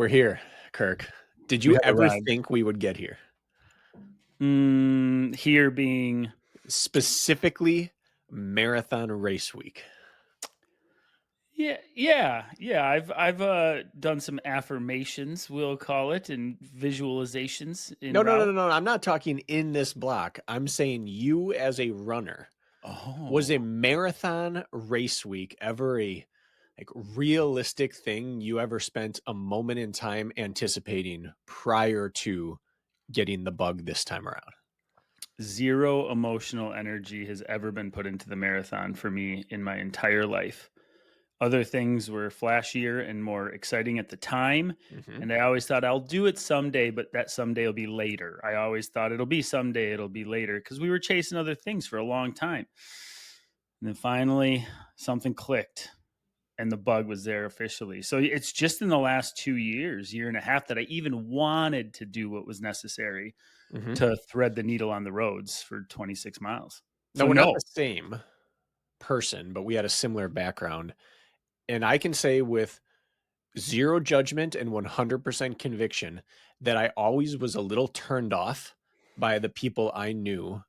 We're here, Kirk. Did We you have ever arrived. think we would get here? Here being, Specifically, marathon race week. yeah. I've done some affirmations, we'll call it, and visualizations en No, no, no, no, route. no. I'm not talking in this block. I'm saying you as a runner. Was a Oh, marathon race week ever a realistic thing you ever spent a moment in time anticipating prior to getting the bug this time around? zero emotional energy has ever been put into the marathon for me in my entire life. Other things were flashier and more exciting at the time. Hmm. And I always thought I'll do it someday, but that someday will be later. I always thought it'll be someday, it'll be later because we were chasing other things for a long time. And then finally, something clicked and the bug was there officially. So it's just in the last 2 years, year and a half, that I even wanted to do what was necessary Hmm. to thread the needle on the roads for 26 miles. No, So, we're not no. the same person, but we had a similar background. And I can say with zero judgment and 100% conviction that I always was a little turned off by the people I knew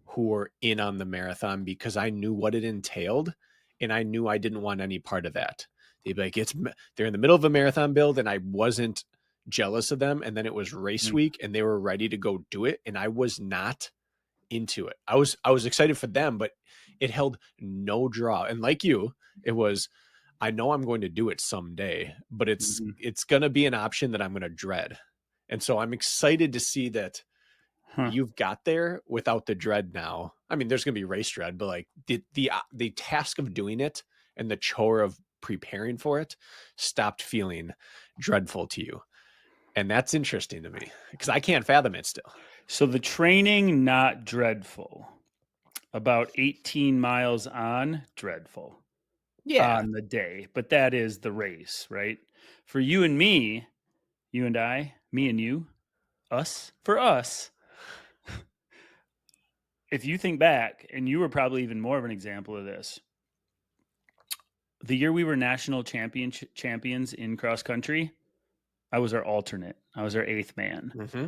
who were in on the marathon because I knew what it entailed and I knew I didn't want any part of that. They'd be like, they're in the middle of a marathon build and I wasn't jealous of them. And then it was race Mm. week and they were ready to go do it. And I was not into it. I was excited for them, but it held no draw. And like you, it was I know I'm going to do it someday, but it's Mhm. it's going to be an option that I'm going to dread. And so I'm excited to see that Huh. you've got there without the dread now. I mean, there's going to be race dread, but like the task of doing it and the chore of preparing for it stopped feeling dreadful to you. And that's interesting to me because I can't fathom it still. So the training, not dreadful. About 18 miles on, dreadful Yeah. on the day, but that is the race, right? For you and me, you and I, me and you, us, for us, if you think back, and you were probably even more of an example of this, the year we were national champions in cross country, I was our alternate. I was our eighth man. Hmm.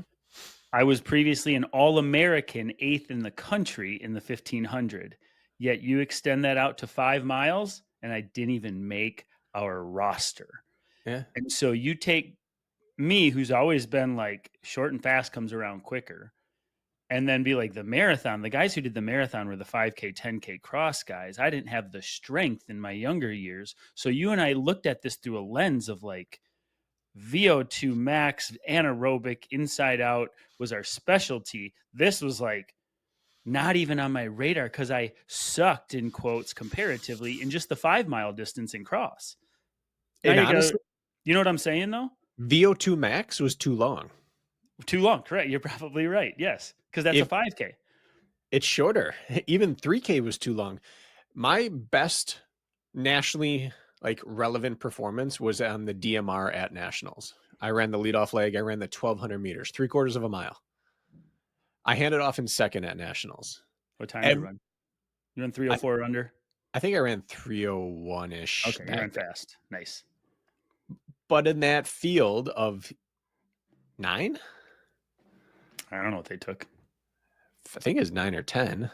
I was previously an All American, eighth in the country in the 1500. Yet you extend that out to 5 miles, and I didn't even make our roster. Yeah. And so you take me, who's always been like short and fast comes around quicker, and then be like the marathon. The guys who did the marathon were the 5K, 10K cross guys. I didn't have the strength in my younger years. So you and I looked at this through a lens of like, VO2 max, anaerobic, inside out was our specialty. This was like not even on my radar because I sucked in quotes comparatively in just the 5 mile distance in cross. Now And you go, honestly, you know what I'm saying though? VO2 max was too long. Too long, correct? You're probably right. Yes, because that's a If 5K. it's shorter, even 3K was too long. My best nationally relevant performance was on the DMR at nationals. I ran the leadoff leg. I ran the 1200 meters, 3/4 of a mile. I handed off in second at nationals. What time did you Ev- run? You run I, 304 or under? I think I ran 301 ish Okay, you back ran then. fast. Nice. But in that field of 9, I don't know what they took. I think it's 9 or 10,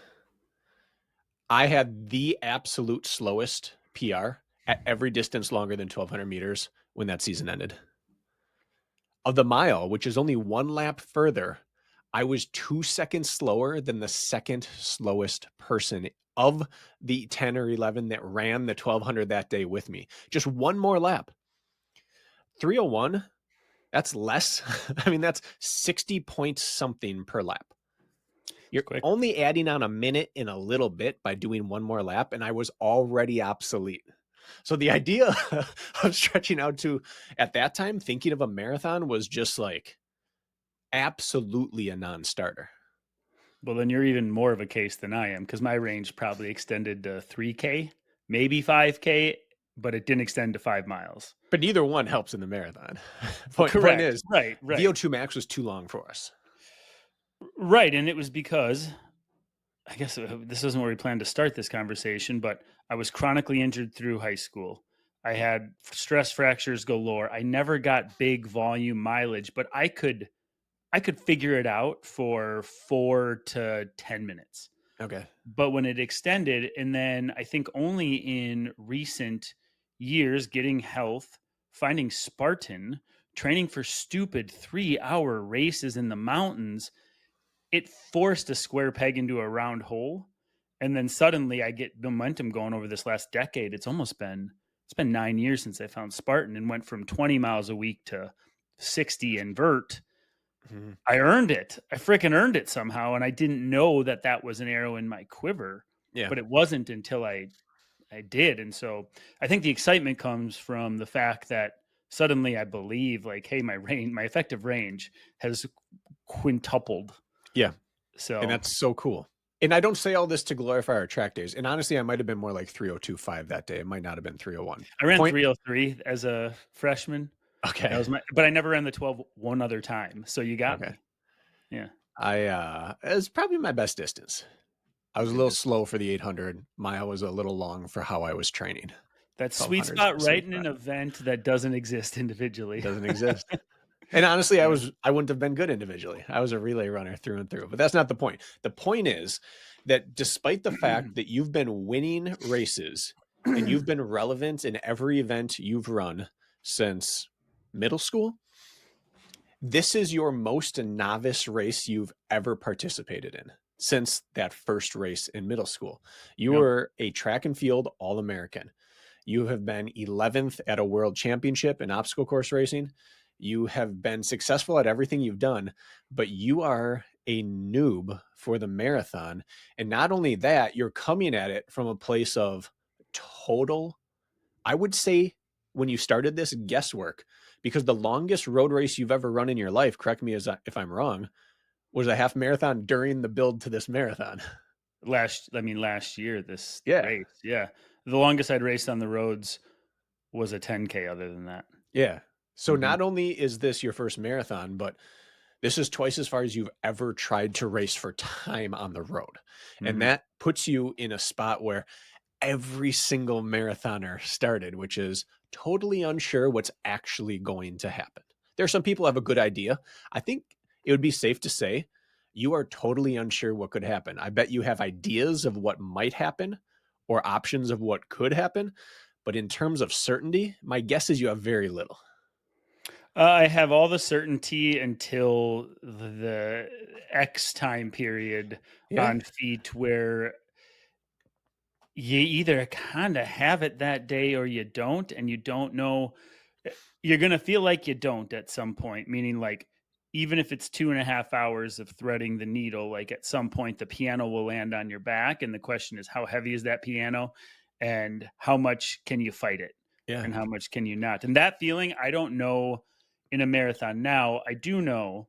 I had the absolute slowest PR at every distance longer than 1200 meters when that season ended. Of the mile, which is only one lap further, I was 2 seconds slower than the second slowest person of the 10 or 11 that ran the 1200 that day with me. Just one more lap. 301, that's less. I mean, that's 60 points something per lap. It's You're quick. only adding on a minute in a little bit by doing one more lap, and I was already obsolete. So the idea of stretching out to, at that time, thinking of a marathon was just like absolutely a non-starter. Well, then you're even more of a case than I am because my range probably extended to 3K, maybe 5K, but it didn't extend to 5 miles. But neither one helps in the marathon. Well, Point correct. is, Right. VO2 max was too long for us. Right. And it was because I guess this isn't where we planned to start this conversation, but I was chronically injured through high school. I had stress fractures galore. I never got big volume mileage, but I could figure it out for 4 to 10 minutes. Okay. But when it extended, and then I think only in recent years, getting health, finding Spartan, training for stupid 3-hour races in the mountains, it forced a square peg into a round hole. And then suddenly I get momentum going over this last decade. It's been 9 years since I found Spartan and went from 20 miles a week to 60 invert. Mhm. I earned it. I freaking earned it somehow. And I didn't know that that was an arrow in my quiver, Yeah. but it wasn't until I did. And so I think the excitement comes from the fact that suddenly I believe like, hey, my effective range has quintupled. Yeah. And So that's so cool. And I don't say all this to glorify our track days. And honestly, I might have been more like 3:02.5 that day. It might not have been 3:01. I ran Point. 303 as a freshman. Okay. That was but I never ran the 12 one other time. So you got Okay. me. Yeah. It was probably my best distance. I was a Good little to slow for the 800. Mile was a little long for how I was training. that sweet 1200 is spot my right sweet in spot. an event that doesn't exist It individually. doesn't exist. And honestly, Yeah. I wouldn't have been good individually. I was a relay runner through and through, but that's not the point. The point is that despite the fact that you've been winning races and you've been relevant in every event you've run since middle school, this is your most novice race you've ever participated in since that first race in middle school. You Yep. were a track and field All-American. You have been 11th at a world championship in obstacle course racing. You have been successful at everything you've done, but you are a noob for the marathon. And not only that, you're coming at it from a place of total, I would say, when you started this, guesswork, because the longest road race you've ever run in your life, correct me if I'm wrong, was a half marathon during the build to this marathon. Last year, this Yeah. race. Yeah. The longest I'd raced on the roads was a 10K other than that. Yeah. So Mhm. not only is this your first marathon, but this is twice as far as you've ever tried to race for time on the road. And Mhm. that puts you in a spot where every single marathoner started, which is totally unsure what's actually going to happen. There are some people who have a good idea. I think it would be safe to say you are totally unsure what could happen. I bet you have ideas of what might happen or options of what could happen. But in terms of certainty, my guess is you have very little. I have all the certainty until the X time period Yeah. on feet where you either kind of have it that day or you don't, and you don't know. You're going to feel like you don't at some point, meaning like even if it's 2.5 hours of threading the needle, like at some point the piano will land on your back. And the question is, how heavy is that piano and how much can you fight it Yeah. and how much can you not? And that feeling, I don't know in a marathon now. I do know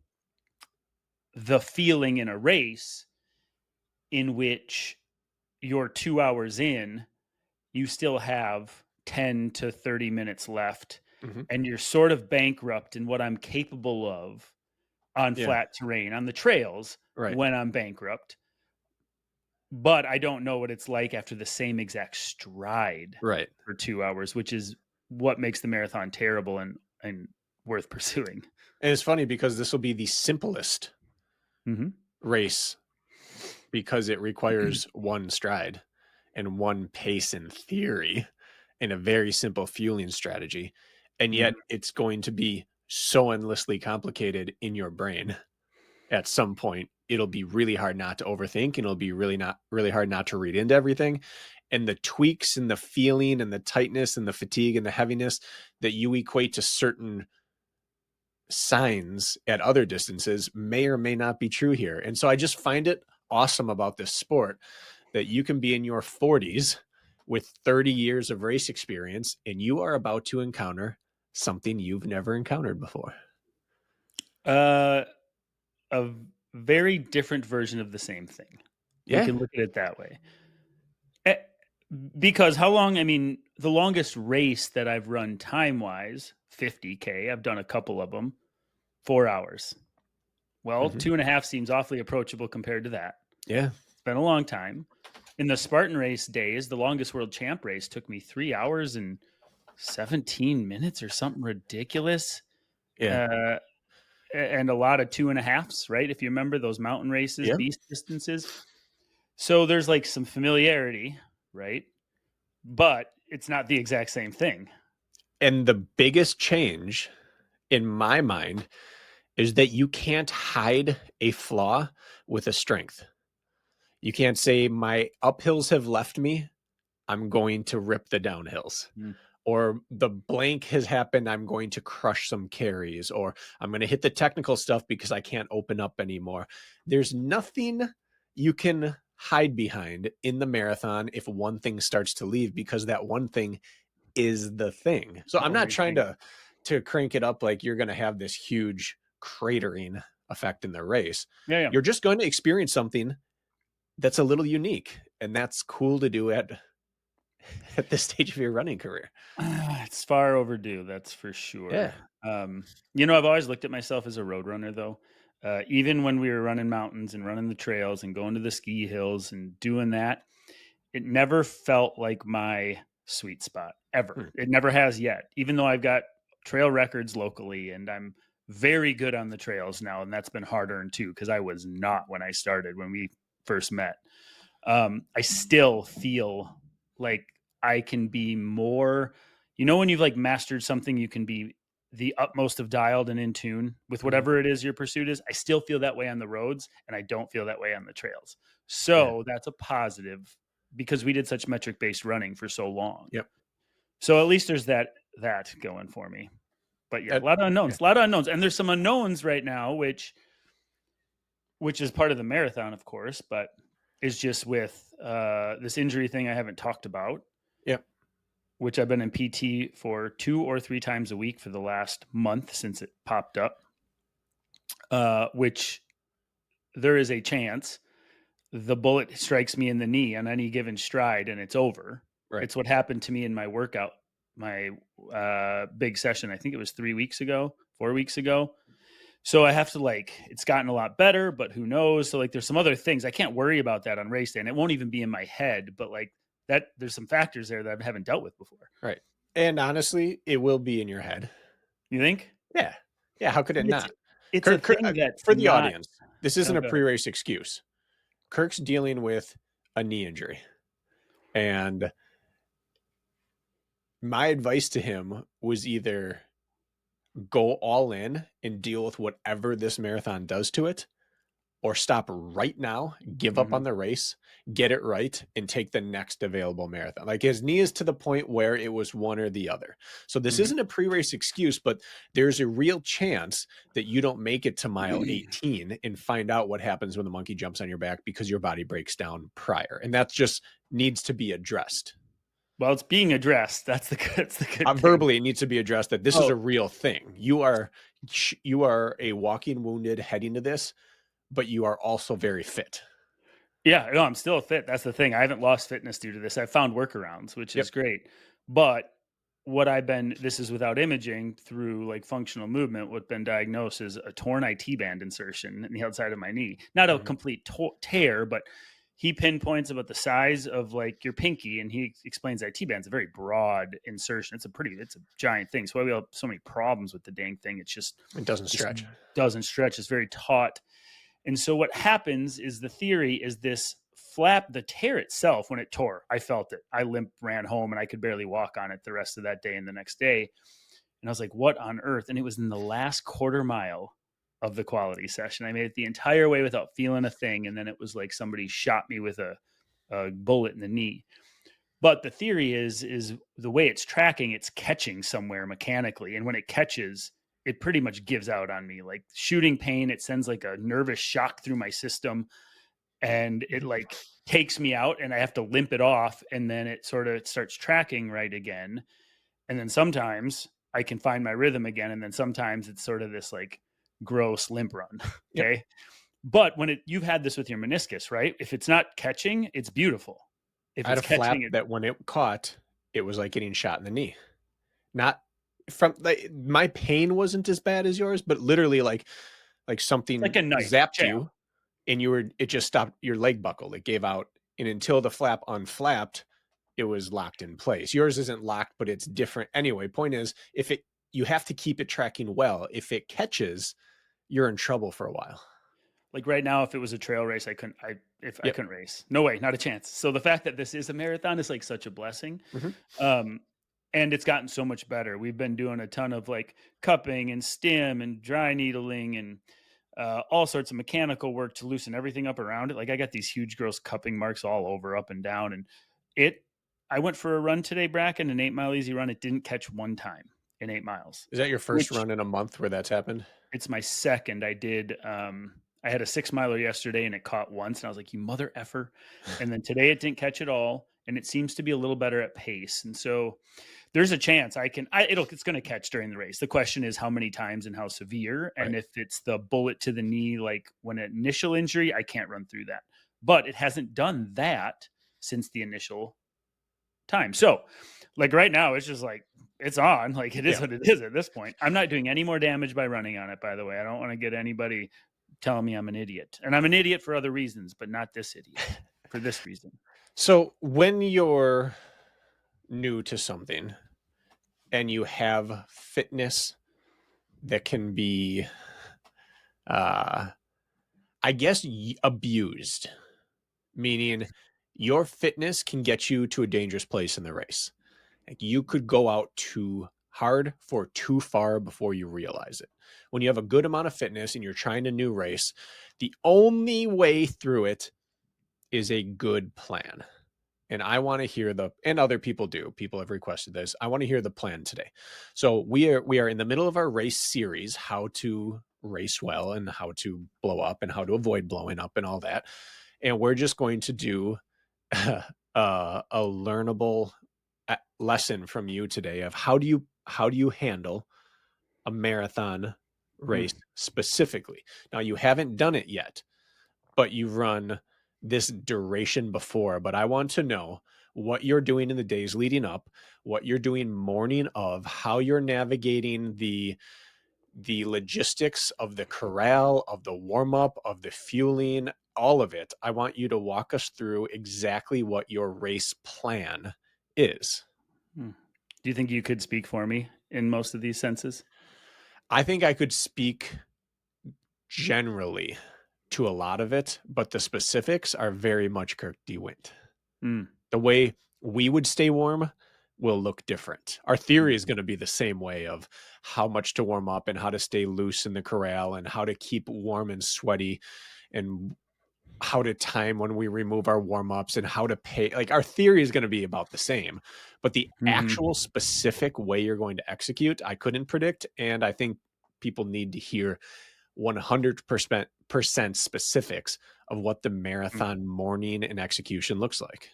the feeling in a race in which you're 2 hours in, you still have 10 to 30 minutes left, Hmm. and you're sort of bankrupt in what I'm capable of on Yeah. flat terrain, on the trails Right. when I'm bankrupt. But I don't know what it's like after the same exact stride Right. for 2 hours, which is what makes the marathon terrible and worth pursuing. And it's funny because this will be the simplest Mm-hmm. race because it requires one stride and one pace in theory and a very simple fueling strategy. And Mm-hmm. yet it's going to be so endlessly complicated in your brain. At some point, it'll be really hard not to overthink and it'll be really hard not to read into everything. And the tweaks and the feeling and the tightness and the fatigue and the heaviness that you equate to certain signs at other distances may or may not be true here. And so I just find it awesome about this sport that you can be in your 40s with 30 years of race experience and you are about to encounter something you've never encountered before. Uh, a very different version of the same thing. We Yeah. can look at it that way. Eh, Because how long? I mean, the longest race that I've run time wise, 50K. I've done a couple of them, 4 hours. Well, Hmm. 2.5 seems awfully approachable compared to that. Yeah. It's been a long time. In the Spartan race days, the longest world champ race took me 3 hours and 17 minutes or something ridiculous. Yeah. Uh, and a lot of 2.5s, right? If you remember those mountain races, Yeah. beast distances. So there's like some familiarity, right? But it's not the exact same thing. And the biggest change in my mind is that you can't hide a flaw with a strength. You can't say my uphills have left me. I'm going to rip the downhills. Mm. Or the blank has happened. I'm going to crush some carries, or I'm going to hit the technical stuff because I can't open up anymore. There's nothing you can hide behind in the marathon if one thing starts to leave, because that one thing is the thing. So The I'm not only trying thing. to crank it up like you're going to have this huge cratering effect in the race. Yeah, yeah. You're just going to experience something that's a little unique, and that's cool to do at this stage of your running career. It's far overdue, that's for Yeah. sure. I've always looked at myself as a road runner, though. Even when we were running mountains and running the trails and going to the ski hills and doing that, it never felt like my sweet spot ever. Hmm. It never has yet, even though I've got trail records locally and I'm very good on the trails now. And that's been hard earned too, because I was not when I started, when we first met. I still feel like I can be more, when you've like mastered something, you can be the utmost of dialed and in tune with Mhm. whatever it is your pursuit is. I still feel that way on the roads and I don't feel that way on the trails. Yeah. So that's a positive because we did such metric based running for so long. Yep. So at least there's that going for me. But yeah, a lot of Yeah. unknowns, a lot of unknowns. And there's some unknowns right now, which is part of the marathon, of course, but is just with this injury thing I haven't talked about, Yep. which I've been in PT for 2 or 3 times a week for the last month since it popped up, which there is a chance the bullet strikes me in the knee on any given stride and it's over. Right. It's what happened to me in my workout, my big session. I think it was 3 weeks ago, 4 weeks ago. So I have to it's gotten a lot better, but who knows? So there's some other things. I can't worry about that on race day. And it won't even be in my head, but that there's some factors there that I haven't dealt with before. Right. And honestly, it will be in your head. You think? Yeah. Yeah. How could it But not? it's a thing that's For the not. audience, this isn't Oh, a go ahead. pre-race excuse. Kirk's dealing with a knee injury. And my advice to him was either go all in and deal with whatever this marathon does to it, or stop right now, give up Mhm. on the race, get it right, and take the next available marathon. Like his knee is to the point where it was one or the other. So this Mhm. isn't a pre-race excuse, but there's a real chance that you don't make it to mile 18 and find out what happens when the monkey jumps on your back because your body breaks down prior. And that just needs to be addressed. Well, it's being addressed. That's the good thing. Verbally, it needs to be addressed that this is Oh, a real thing. You are a walking wounded heading to this, but you are also very fit. yeah, no, I'm still fit. That's the thing. I haven't lost fitness due to this. I've found workarounds, which Yep. is great. But this is without imaging through functional movement, what been diagnosed is a torn IT band insertion in the outside of my knee. Not a Mhm. complete tear, but he pinpoints about the size of your pinky and he explains IT band's a very broad insertion. It's a giant thing. So why we have so many problems with the dang thing. It's It doesn't just stretch. doesn't stretch. It's very taut. And so what happens is the theory is this flap, the tear itself, when it tore, I felt it. I ran home and I could barely walk on it the rest of that day and the next day. And I was like, what on earth? And it was in the last quarter mile of the quality session. I made it the entire way without feeling a thing. And then it was like somebody shot me with a bullet in the knee. But the theory is the way it's tracking, it's catching somewhere mechanically. And when it catches, it pretty much gives out on me. Like shooting pain, it sends like a nervous shock through my system and it takes me out and I have to limp it off. And then it sort of starts tracking right again. And then sometimes I can find my rhythm again. And then sometimes it's sort of this gross limp run. Yep. Okay. But you've had this with your meniscus, right? If it's not catching, it's beautiful. If I had it's a flap catching, it that when it caught, it was like getting shot in the knee. Not from my pain wasn't as bad as yours, but literally like it's like something a knife zapped jab. you and it just stopped, your leg buckled. It gave out. And until the flap unflapped, it was locked in place. Yours isn't locked, but it's different. Anyway, point is, you have to keep it tracking well. If it catches, you're in trouble for a while. Like right now, if it was a trail race, I Yep. couldn't race. No way, not a chance. So the fact that this is a marathon is like such a blessing. Mhm. And it's gotten so much better. We've been doing a ton of like cupping and stim and dry needling and all sorts of mechanical work to loosen everything up around it. Like I got these huge gross cupping marks all over, up and down. And I went for a run today, Bracken, an 8 mile easy run. It didn't catch one time in 8 miles, Is that your first which run in a month where that's happened? it's my second. I had a 6 miler yesterday and it caught once. And I was like, you mother effer. And then today it didn't catch at all. And it seems to be a little better at pace. And so there's a chance it's going to catch during the race. The question is how many times and how severe. And Right. if it's the bullet to the knee, like when an initial injury, I can't run through that. But it hasn't done that since the initial time. So like right now, it's just like, it's on. Like it is what it is at this point. I'm not doing any more damage by running on it, by the way. I don't want to get anybody telling me I'm an idiot. And I'm an idiot for other reasons, but not this idiot for this reason. So when you're new to something and you have fitness that can be, I guess, abused, meaning your fitness can get you to a dangerous place in the race. Like you could go out too hard for too far before you realize it. When you have a good amount of fitness and you're trying a new race, the only way through it is a good plan. And I want to hear and other people do. People have requested this. I want to hear the plan today. So we are in the middle of our race series, how to race well and how to blow up and how to avoid blowing up and all that. And we're just going to do a learnable lesson from you today of how do you handle a marathon race specifically. Now you haven't done it yet, but you've run this duration before. But I want to know what you're doing in the days leading up, what you're doing morning of, how you're navigating the logistics of the corral, of the warm up, of the fueling, all of it. I want you to walk us through exactly what your race plan is. Do you think you could speak for me in most of these senses? I think I could speak generally to a lot of it, but the specifics are very much Kirk DeWindt. The way we would stay warm will look different. Our theory is going to be the same way of how much to warm up and how to stay loose in the corral and how to keep warm and sweaty and how to time when we remove our warm-ups and how to pay. Like our theory is going to be about the same, but the actual specific way you're going to execute, I couldn't predict. And I think people need to hear 100% specifics of what the marathon morning and execution looks like.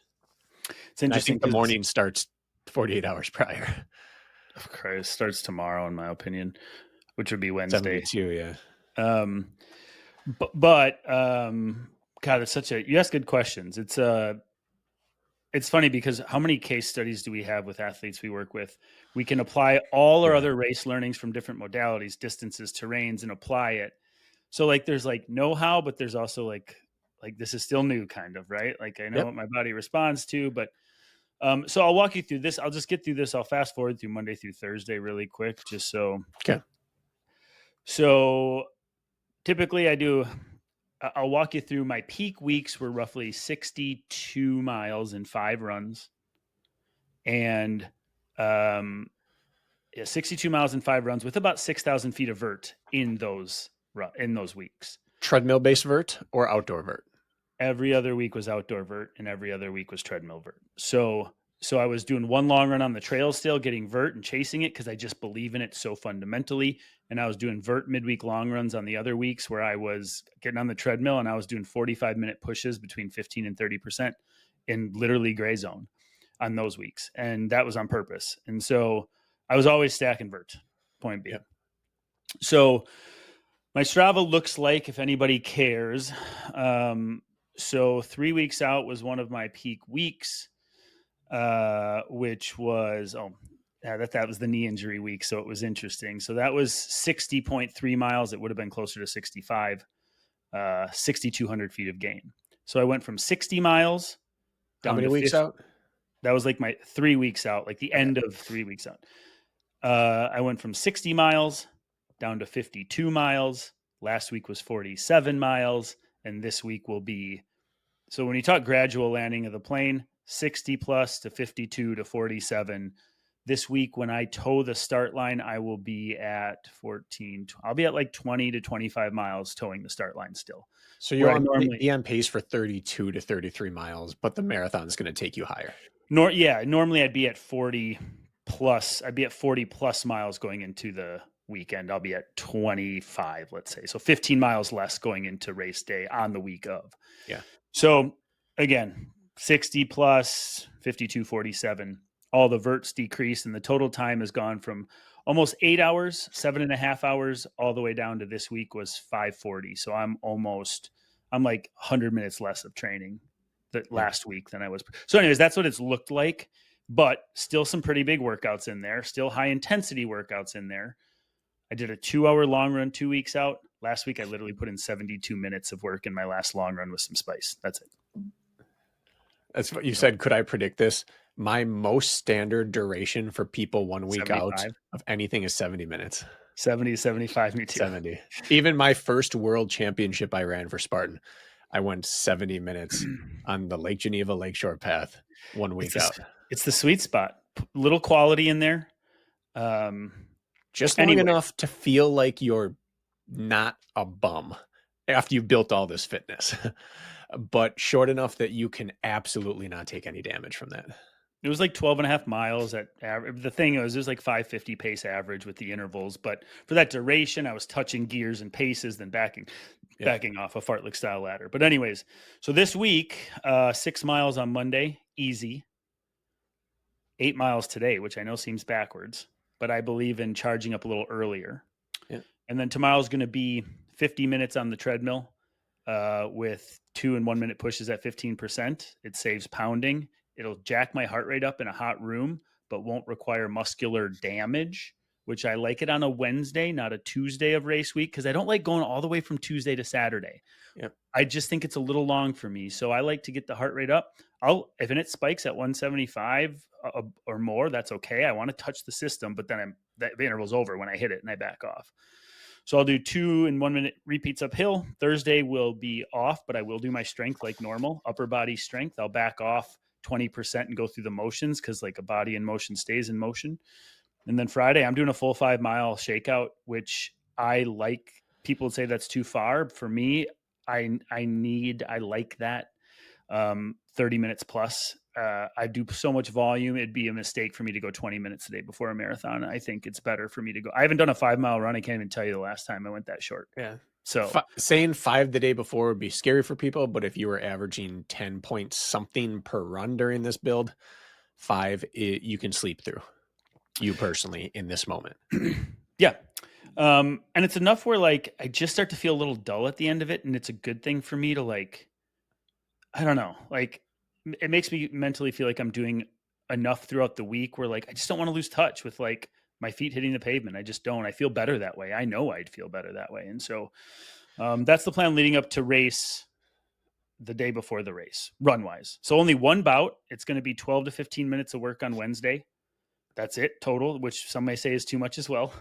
It's interesting. I think the morning starts 48 hours prior. Of course, starts tomorrow, in my opinion, which would be Wednesday. 72, yeah. God, you ask good questions. It's funny because how many case studies do we have with athletes we work with? We can apply all our other race learnings from different modalities, distances, terrains, and apply it. So like, there's like know-how, but there's also like this is still new kind of, right? Like I know what my body responds to, but so I'll walk you through this. I'll just get through this. I'll fast forward through Monday through Thursday really quick, just so. Okay. So typically I'll walk you through my peak weeks were roughly 62 miles in 5 runs. And 62 miles in 5 runs with about 6,000 feet of vert in those weeks. Treadmill-based vert or outdoor vert? Every other week was outdoor vert and every other week was treadmill vert. So I was doing one long run on the trail still, getting vert and chasing it because I just believe in it so fundamentally. And I was doing vert midweek long runs on the other weeks where I was getting on the treadmill and I was doing 45-minute pushes between 15 and 30% in literally gray zone on those weeks. And that was on purpose. And so I was always stacking vert, point being. Yep. So my Strava looks like, if anybody cares, so 3 weeks out was one of my peak weeks, which was, that was the knee injury week. So it was interesting. So that was 60.3 miles. It would have been closer to 65, 6,200 feet of gain. So I went from 60 miles down How many to weeks 50, out? That was like my 3 weeks out, like the Okay. end of 3 weeks out. I went from 60 miles down to 52 miles. Last week was 47 miles. And this week will be, so when you talk gradual landing of the plane, 60 plus to 52 to 47. This week, when I toe the start line, I will be at 14. I'll be at like 20 to 25 miles towing the start line still. So Where you'll I normally, be on pace for 32 to 33 miles, but the marathon is going to take you higher. normally I'd be at 40 plus. I'd be at 40 plus miles going into the weekend. I'll be at 25, let's say. So 15 miles less going into race day on the week of. Yeah. So again, 60 plus 52, 47. All the verts decrease, and the total time has gone from almost 8 hours, 7.5 hours, all the way down to this week was 540. So I'm like 100 minutes less of training that Yeah. last week than I was. So, anyways, that's what it's looked like, but still some pretty big workouts in there, still high intensity workouts in there. I did a 2-hour long run 2 weeks out. Last week, I literally put in 72 minutes of work in my last long run with some spice. That's it. That's what you said. Could I predict this? My most standard duration for people 1 week out 75, of anything is 70 minutes. 70 to 75, me too. 70. Even my first world championship I ran for Spartan, I went 70 minutes on the Lake Geneva Lakeshore Path 1 week out. It's the sweet spot. Little quality in there. Just long enough to feel like you're not a bum after you've built all this fitness, but short enough that you can absolutely not take any damage from that. It was like 12.5 miles at average. The thing was, it was like 550 pace average with the intervals. But for that duration, I was touching gears and paces, then backing off a fartlek style ladder. But anyways, so this week, 6 miles on Monday, easy. 8 miles today, which I know seems backwards, but I believe in charging up a little earlier. Yeah. And then tomorrow's going to be 50 minutes on the treadmill with 2 and 1 minute pushes at 15%. It saves pounding. It'll jack my heart rate up in a hot room, but won't require muscular damage, which I like it on a Wednesday, not a Tuesday of race week, because I don't like going all the way from Tuesday to Saturday. Yep. I just think it's a little long for me. So I like to get the heart rate up. If it spikes at 175 or more, that's okay. I want to touch the system, but then the interval's over when I hit it and I back off. So I'll do 2 and 1 minute repeats uphill. Thursday will be off, but I will do my strength like normal, upper body strength. I'll back off 20% and go through the motions because like a body in motion stays in motion. And then Friday, I'm doing a full 5 mile shakeout, which I like. People would say that's too far. For me, I like that 30 minutes plus. I do so much volume. It'd be a mistake for me to go 20 minutes a day before a marathon. I think it's better for me to go. I haven't done a 5 mile run. I can't even tell you the last time I went that short. Yeah. So saying 5 the day before would be scary for people, but if you were averaging 10 point something per run during this build, 5 you can sleep through. You personally in this moment. Yeah. And it's enough where like I just start to feel a little dull at the end of it, and it's a good thing for me to like, I don't know, like it makes me mentally feel like I'm doing enough throughout the week where like I just don't want to lose touch with like my feet hitting the pavement. I just don't. I feel better that way. I know I'd feel better that way. And so that's the plan leading up to race the day before the race, run wise. So only one bout. It's going to be 12 to 15 minutes of work on Wednesday. That's it total, which some may say is too much as well.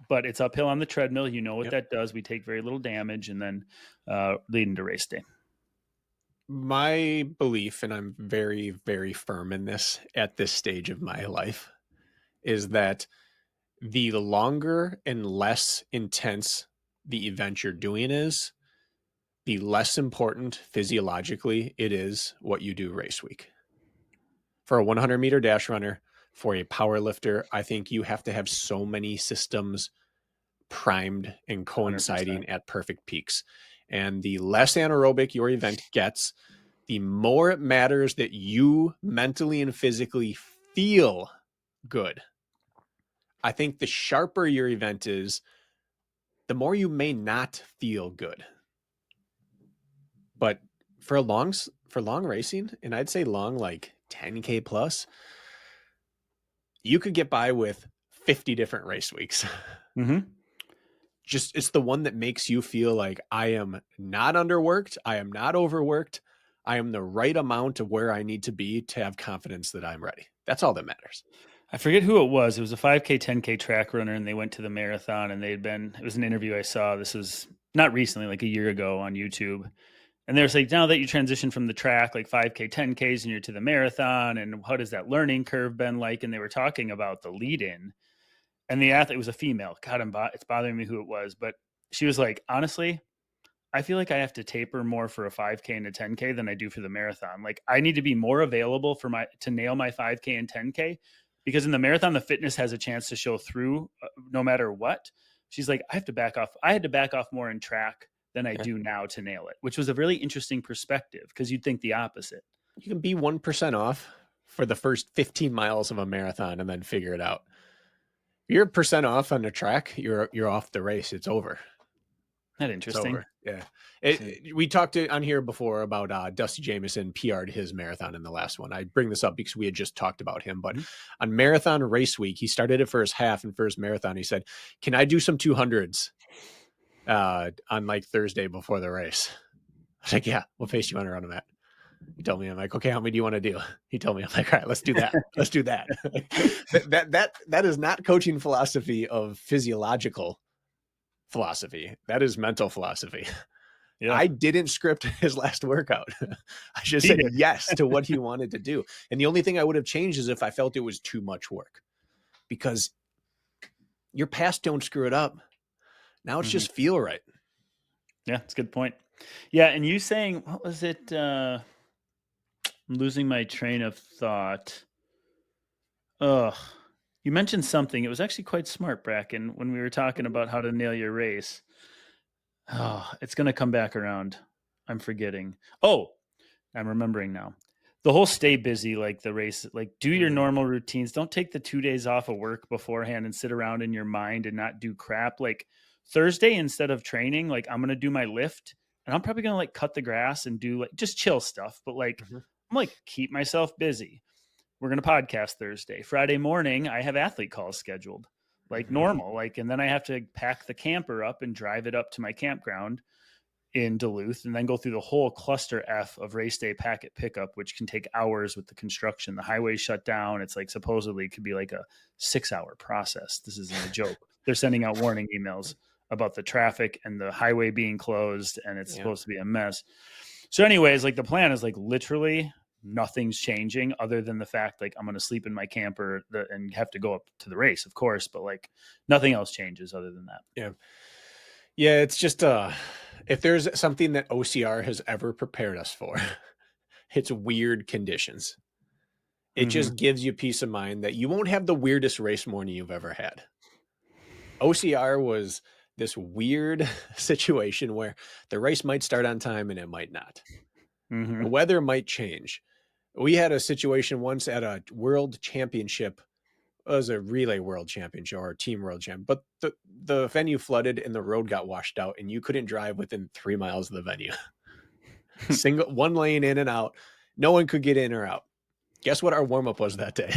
But it's uphill on the treadmill. You know what that does. We take very little damage, and then leading to race day. My belief, and I'm very, very firm in this at this stage of my life, is that the longer and less intense the event you're doing is, the less important physiologically it is what you do race week. For a 100-meter dash runner, for a power lifter, I think you have to have so many systems primed and coinciding 100%. at perfect peaks. And the less anaerobic your event gets, the more it matters that you mentally and physically feel good. I think the sharper your event is, the more you may not feel good. But for long racing, and I'd say long like 10K plus, you could get by with 50 different race weeks. Mm-hmm. Just it's the one that makes you feel like I am not underworked, I am not overworked, I am the right amount of where I need to be to have confidence that I'm ready. That's all that matters. I forget who it was. It was a 5K, 10K track runner, and they went to the marathon. And it was an interview I saw. This was not recently, like a year ago on YouTube. And they're like, now that you transition from the track, like 5K, 10Ks, and you're to the marathon, and what has that learning curve been like? And they were talking about the lead in. And the athlete was a female. God, it's bothering me who it was. But she was like, honestly, I feel like I have to taper more for a 5K and a 10K than I do for the marathon. Like I need to be more available to nail my 5K and 10K, because in the marathon, the fitness has a chance to show through no matter what. She's like, I have to back off. I had to back off more in track than I do now to nail it, which was a really interesting perspective, because you'd think the opposite. You can be 1% off for the first 15 miles of a marathon and then figure it out. You're a percent off on the track, you're off the race. It's over. That interesting. Yeah. We talked on here before about Dusty Jameson PR'd his marathon in the last one. I bring this up because we had just talked about him, but on marathon race week, he started it for his half, and for his marathon, he said, can I do some 200s on like Thursday before the race? I was like, yeah, what pace do you want to run them at? He told me, I'm like, okay, how many do you want to do? He told me, I'm like, all right, let's do that. Let's do that. that is not coaching philosophy of physiological philosophy. That is mental philosophy. Yeah. I didn't script his last workout. I just said yes to what he wanted to do. And the only thing I would have changed is if I felt it was too much work, because your past don't screw it up. Now it's just feel right. Yeah, that's a good point. Yeah. And you saying, what was it? I'm losing my train of thought. You mentioned something. It was actually quite smart, Brakken, when we were talking about how to nail your race. Oh, it's going to come back around. I'm forgetting. Oh, I'm remembering now. The whole stay busy, like the race, like do your normal routines. Don't take the 2 days off of work beforehand and sit around in your mind and not do crap. Like Thursday, instead of training, like I'm going to do my lift, and I'm probably going to like cut the grass and do like just chill stuff. But like, I'm like, keep myself busy. We're going to podcast Thursday. Friday morning, I have athlete calls scheduled like normal. Like, and then I have to pack the camper up and drive it up to my campground in Duluth, and then go through the whole cluster F of race day packet pickup, which can take hours with the construction. The highway shut down. It's like supposedly it could be like a 6-hour process. This isn't a joke. They're sending out warning emails about the traffic and the highway being closed, and it's supposed to be a mess. So anyways, like the plan is like literally nothing's changing other than the fact like I'm going to sleep in my camper and have to go up to the race, of course, but like nothing else changes other than that. Yeah. Yeah. It's just, if there's something that OCR has ever prepared us for, it's weird conditions. It just gives you peace of mind that you won't have the weirdest race morning you've ever had. OCR was this weird situation where the race might start on time and it might not. The weather might change. We had a situation once at a world championship. It was a relay world championship or a team world champ, but the venue flooded and the road got washed out and you couldn't drive within 3 miles of the venue. Single one lane in and out. No one could get in or out. Guess what our warm-up was that day?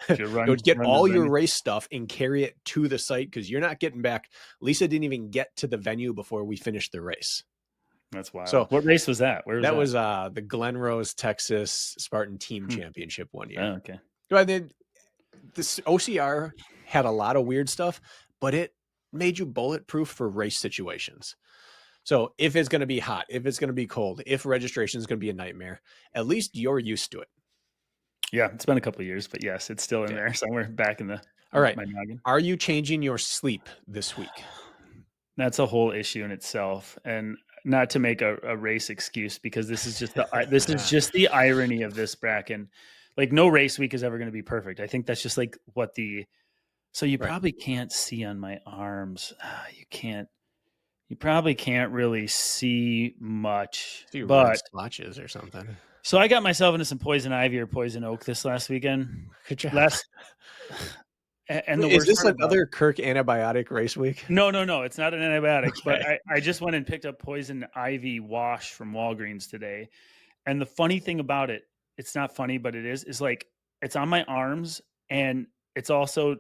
It would get all your race stuff and carry it to the site, because you're not getting back. Lisa didn't even get to the venue before we finished the race. That's wild. So what race was that? Where was that? Was the Glen Rose, Texas Spartan Team Championship one year. Oh, okay. But then this OCR had a lot of weird stuff, but it made you bulletproof for race situations. So if it's going to be hot, if it's going to be cold, if registration is going to be a nightmare, at least you're used to it. Yeah, it's been a couple of years, but yes, it's still in there somewhere back in the. All right. Are you changing your sleep this week? That's a whole issue in itself, and not to make a race excuse, because this is just just the irony of this, Brakken. Like no race week is ever going to be perfect. I think that's just like what so you probably can't see on my arms. You probably can't really see much, but splotches or something. So I got myself into some poison ivy or poison oak this last weekend. Good job. And is this another Kirk antibiotic race week? No. It's not an antibiotic, but I just went and picked up poison ivy wash from Walgreens today. And the funny thing about it, it's not funny, but it is like it's on my arms and it's also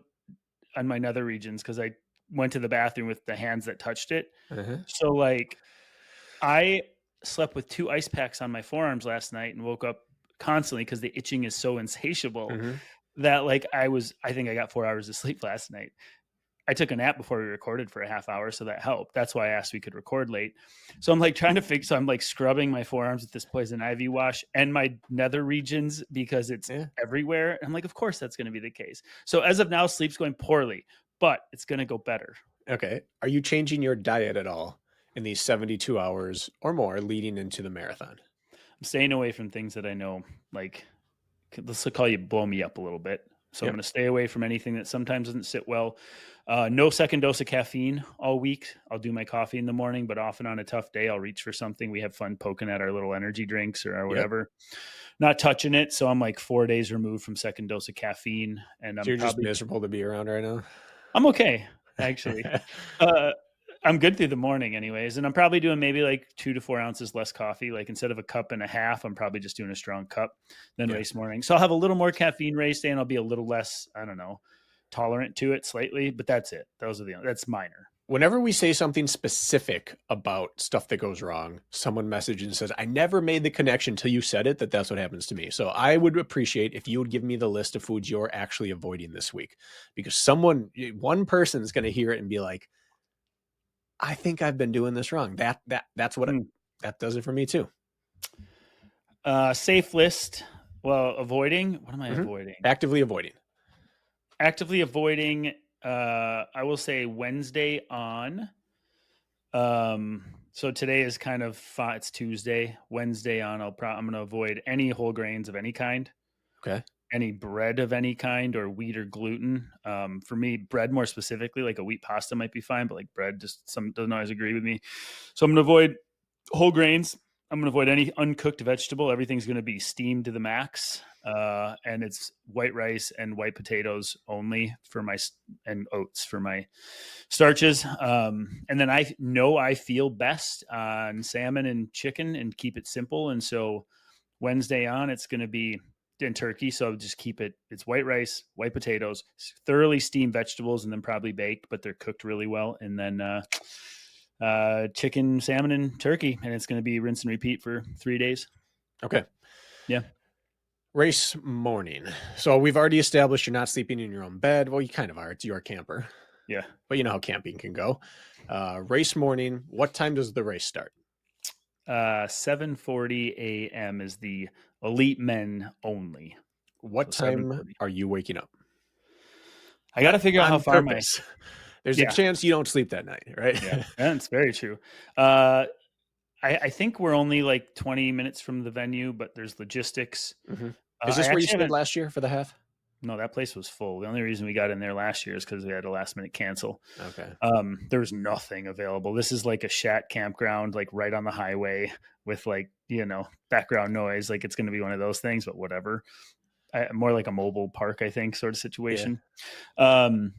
on my nether regions, because I went to the bathroom with the hands that touched it. So like I slept with 2 ice packs on my forearms last night and woke up constantly because the itching is so insatiable Mhm. that, like, I think I got 4 hours of sleep last night. I took a nap before we recorded for a half hour, so that helped. That's why I asked we could record late. So I'm like trying to fix. So I'm like scrubbing my forearms with this poison ivy wash and my nether regions because it's Yeah. everywhere. And I'm like, of course that's going to be the case. So as of now, sleep's going poorly, but it's going to go better. Okay. Are you changing your diet at all in these 72 hours or more leading into the marathon? I'm staying away from things that I know, like, let's call you blow me up a little bit. So I'm Yep. going to stay away from anything that sometimes doesn't sit well. No second dose of caffeine all week. I'll do my coffee in the morning, but often on a tough day, I'll reach for something. We have fun poking at our little energy drinks or Yep. whatever, not touching it. So I'm like 4 days removed from second dose of caffeine, and So you're just miserable to be around right now? I'm okay, actually. Uh, I'm good through the morning anyways, and I'm probably doing maybe like 2 to 4 ounces less coffee. Like, instead of a cup and a half, I'm probably just doing a strong cup than Yeah. race morning. So I'll have a little more caffeine race day, and I'll be a little less, I don't know, tolerant to it slightly, but that's it. That's minor. Whenever we say something specific about stuff that goes wrong, someone messages and says, I never made the connection till you said it, that's what happens to me. So I would appreciate if you would give me the list of foods you're actually avoiding this week, because one person is going to hear it and be like, I think I've been doing this wrong. Mm. That does it for me too. Safe list. Well, avoiding. What am I Mhm. avoiding? Actively avoiding. Actively avoiding. I will say Wednesday on. So today is kind of it's Tuesday. Wednesday on, I'm going to avoid any whole grains of any kind, Okay. any bread of any kind, or wheat or gluten. For me, bread more specifically, like a wheat pasta might be fine, but like bread just some doesn't always agree with me. So I'm going to avoid whole grains. I'm going to avoid any uncooked vegetable. Everything's going to be steamed to the max. And it's white rice and white potatoes only and oats for my starches. And then I know I feel best on salmon and chicken and keep it simple. And so Wednesday on, it's going to be in turkey. So just keep it's white rice, white potatoes, thoroughly steamed vegetables, and then probably baked, but they're cooked really well. And then chicken, salmon, and turkey. And it's going to be rinse and repeat for 3 days. Okay. Yeah. Race morning. So we've already established you're not sleeping in your own bed. Well, you kind of are. It's your camper. Yeah. But you know how camping can go. Race morning. What time does the race start? 7:40 a.m. is the elite men only. What So time 7:40. are you waking up? I got to figure out how On far purpose. There's a yeah, chance you don't sleep that night, right? yeah, that's very true. Uh, I think we're only like 20 minutes from the venue, but there's logistics. hmm Is I this where you actually stayed haven't. last year for the half? No, that place was full. The only reason we got in there last year is because we had a last minute cancel. Okay. There was nothing available. This is like a shack campground, like right on the highway with like, background noise. Like, it's going to be one of those things, but whatever. More like a mobile park, I think, sort of Yeah. situation. Um,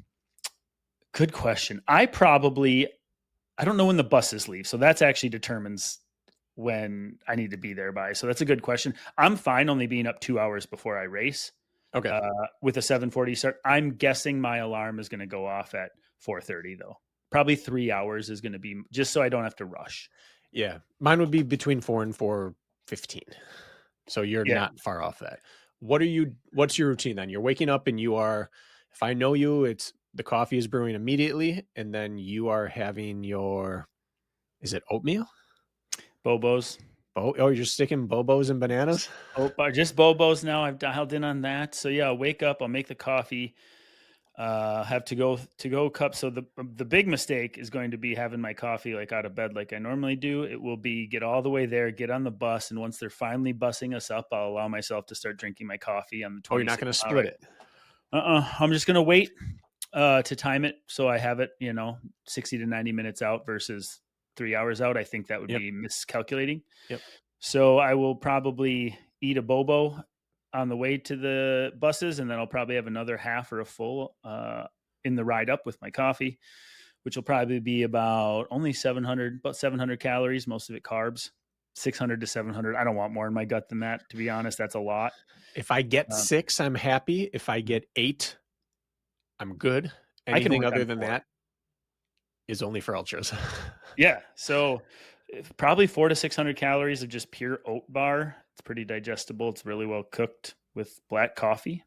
Good question. I don't know when the buses leave. So that's actually determines when I need to be there by. So that's a good question. I'm fine only being up 2 hours before I race Okay. uh, with a 7:40 start. I'm guessing my alarm is going to go off at 4:30 though. Probably 3 hours is going to be just so I don't have to rush. Yeah. Mine would be between 4 and 4:15. So you're Yeah. not far off that. What's your routine then? You're waking up and if I know you, it's the coffee is brewing immediately, and then you are having is it oatmeal? Bobos. Oh, you're sticking Bobos and bananas? Just Bobos now. I've dialed in on that. So yeah, I'll wake up. I'll make the coffee. Have to go cup. So the big mistake is going to be having my coffee like out of bed like I normally do. It will be get all the way there, get on the bus, and once they're finally busing us up, I'll allow myself to start drinking my coffee on the Oh, you're not 26 gonna mile split ride. it. I'm just gonna wait to time it so I have it, 60 to 90 minutes out versus 3 hours out. I think that would Yep. be miscalculating. Yep. So I will probably eat a bobo on the way to the buses, and then I'll probably have another half or a full in the ride up with my coffee, which will probably be about 700 calories, most of it carbs, 600 to 700. I don't want more in my gut than that, to be honest. That's a lot. If I get Um, 6, I'm happy. If I get 8, I'm good. I can Anything work other on than 4. that is only for ultras. Yeah. So probably 400 to 600 calories of just pure oat bar. It's pretty digestible. It's really well cooked with black coffee.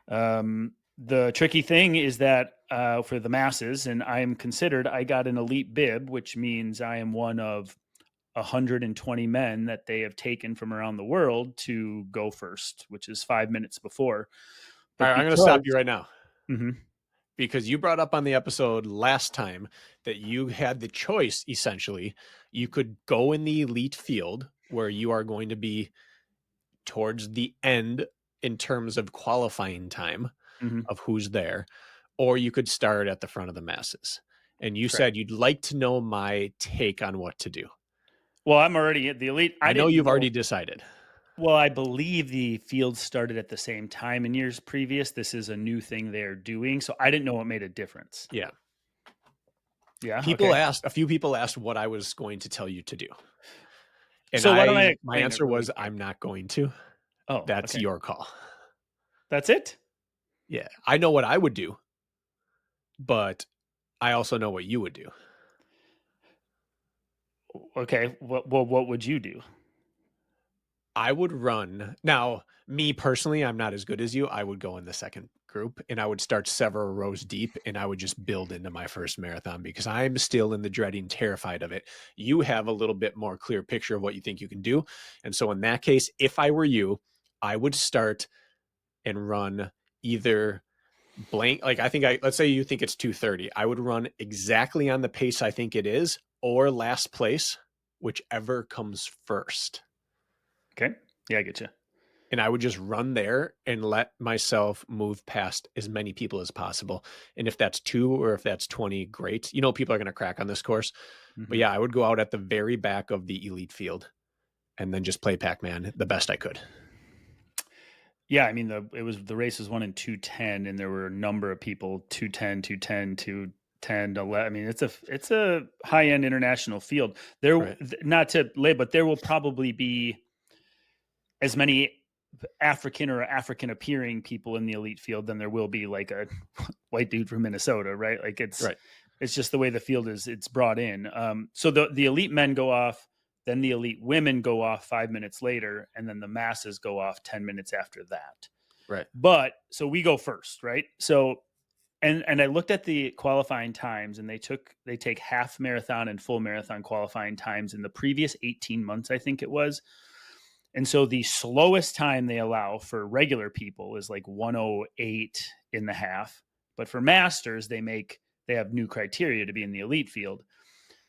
The tricky thing is that for the masses, and I got an elite bib, which means I am one of 120 men that they have taken from around the world to go first, which is 5 minutes before. All But right, I'm going to stop you because, right now Mhm. because you brought up on the episode last time that you had the choice, essentially. You could go in the elite field where you are going to be towards the end in terms of qualifying time Mhm. of who's there, or you could start at the front of the masses. And you Correct. said you'd like to know my take on what to do. Well, I'm already at the elite. I I know didn't you've know. already decided. Well, I believe the field started at the same time in years previous. This is a new thing they're doing, so I didn't know it made a difference. Yeah. Yeah. People Okay. asked, a few people asked what I was going to tell you to do. And So why don't I my explain it answer really was, quick? I'm not going to. Oh, That's okay. your call. That's it. Yeah. I know what I would do, but I also know what you would do. Okay. What would you do? I would run. Now, me personally, I'm not as good as you. I would go in the second group and I would start several rows deep and I would just build into my first marathon because I'm still in the dreading, terrified of it. You have a little bit more clear picture of what you think you can do. And so, in that case, if I were you, I would start and run either blank. Like, let's say you think it's 2:30. I would run exactly on the pace I think it is or last place, whichever comes first. Okay. Yeah, I get you. And I would just run there and let myself move past as many people as possible. And if that's 2 or if that's 20, great. People are going to crack on this course. But Hmm. yeah, I would go out at the very back of the elite field and then just play Pac-Man the best I could. Yeah, I mean the race was won in 2:10, and there were a number of people 2:10, 2:10, 2:10, 11. I mean, it's a high end international field. Right. Not to lay, but there will probably be as many African or African appearing people in the elite field than there will be like a white dude from Minnesota, right? Like Right. it's just the way the field is. It's brought in. So the elite men go off, then the elite women go off 5 minutes later, and then the masses go off 10 minutes after that. Right. But so we go first, right? So and I looked at the qualifying times, and they take half marathon and full marathon qualifying times in the previous 18 months, I think it was. And so the slowest time they allow for regular people is like 108 in the half. But for masters, they have new criteria to be in the elite field.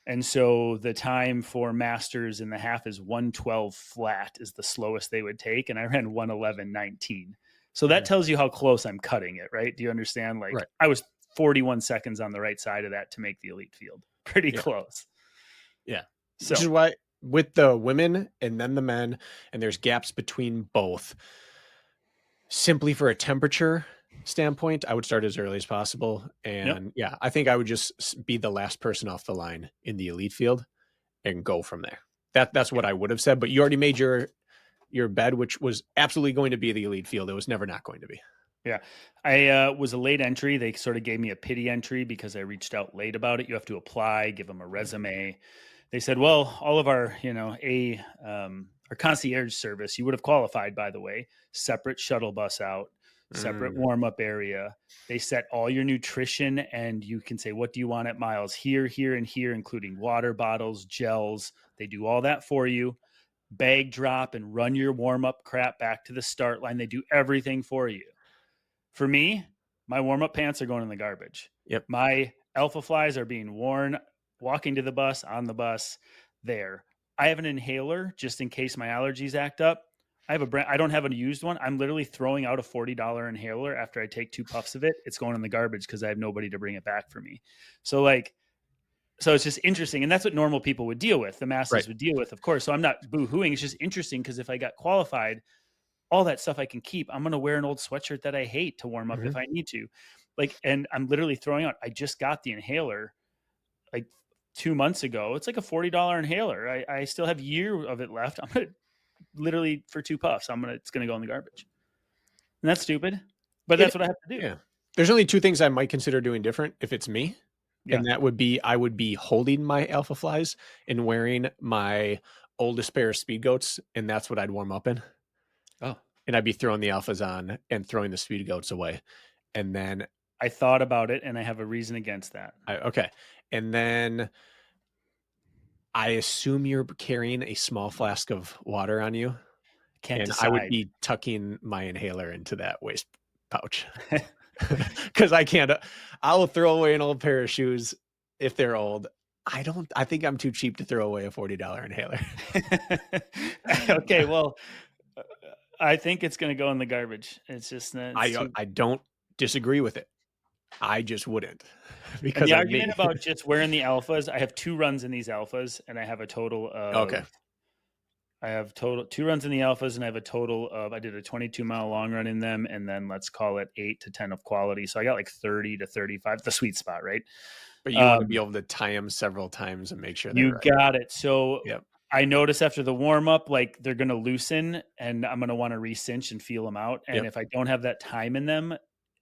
And so the time for masters in the half is 112 flat is the slowest they would take. And I ran 111.19. So that Mhm. tells you how close I'm cutting it, right? Do you understand? Like Right. I was 41 seconds on the right side of that to make the elite field. Pretty Yeah. close. Yeah. Which So is why with the women and then the men, and there's gaps between both, simply for a temperature standpoint, I would start as early as possible. yep. And yeah, I think I would just be the last person off the line in the elite field and go from there. That's what I would have said. But you already made your bed, which was absolutely going to be the elite field. It was never not going to be. Yeah. I was a late entry. They sort of gave me a pity entry because I reached out late about it. You have to apply, give them a resume. They said, well, all of our, our concierge service, you would have qualified, by the way, separate shuttle bus out, separate Mm, warm up area. They set all your nutrition, and you can say, what do you want at miles here, here, and here, including water bottles, gels. They do all that for you. Bag drop and run your warm up crap back to the start line. They do everything for you. For me, my warm up pants are going in the garbage. yep. My Alpha Flies are being worn walking to the bus, on the bus, there. I have an inhaler just in case my allergies act up. I don't have a used one. I'm literally throwing out a $40 inhaler after I take 2 puffs of it. It's going in the garbage because I have nobody to bring it back for me. So it's just interesting. And that's what normal people would deal with. The Right. masses would deal with, of course. So I'm not boo-hooing. It's just interesting because if I got qualified, all that stuff I can keep. I'm going to wear an old sweatshirt that I hate to warm up Mm-hmm. if I need to. And I'm literally throwing out, I just got the inhaler like 2 months ago. It's like a $40 inhaler. I still have a year of it left. I'm going to literally for 2 puffs, it's going to go in the garbage. And that's stupid, but It, that's what I have to do. yeah. There's only two things I might consider doing different if it's me. Yeah. And that would be I would be holding my alpha flies and wearing my oldest pair of speed goats, and that's what I'd warm up in. Oh, And I'd be throwing the alphas on and throwing the speed goats away. And then I thought about it and I have a reason against that. okay. And then I assume you're carrying a small flask of water on you, Can't and I would decide. be tucking my inhaler into that waist pouch. Because I can't. I'll throw away an old pair of shoes if they're old. I think I'm too cheap to throw away a $40 inhaler. Okay, well, uh, I think it's going to go in the garbage. It's just it's I too. I don't disagree with it. I just wouldn't And because the I'm argument me. about just wearing the alphas, I have 2 runs in these alphas, and I have a total Okay. of I have total 2 runs in the alphas, and I have a total of I did a 22-mile long run in them, and then let's call it 8 to 10 of quality. So I got like 30 to 35, the sweet spot, right? But you want to be Um, able to tie them several times and make sure they're you right. got it. So Yep. I notice after the warm up, like they're going to loosen, and I'm going to want to re-cinch and feel them out. And Yep. if I don't have that time in them,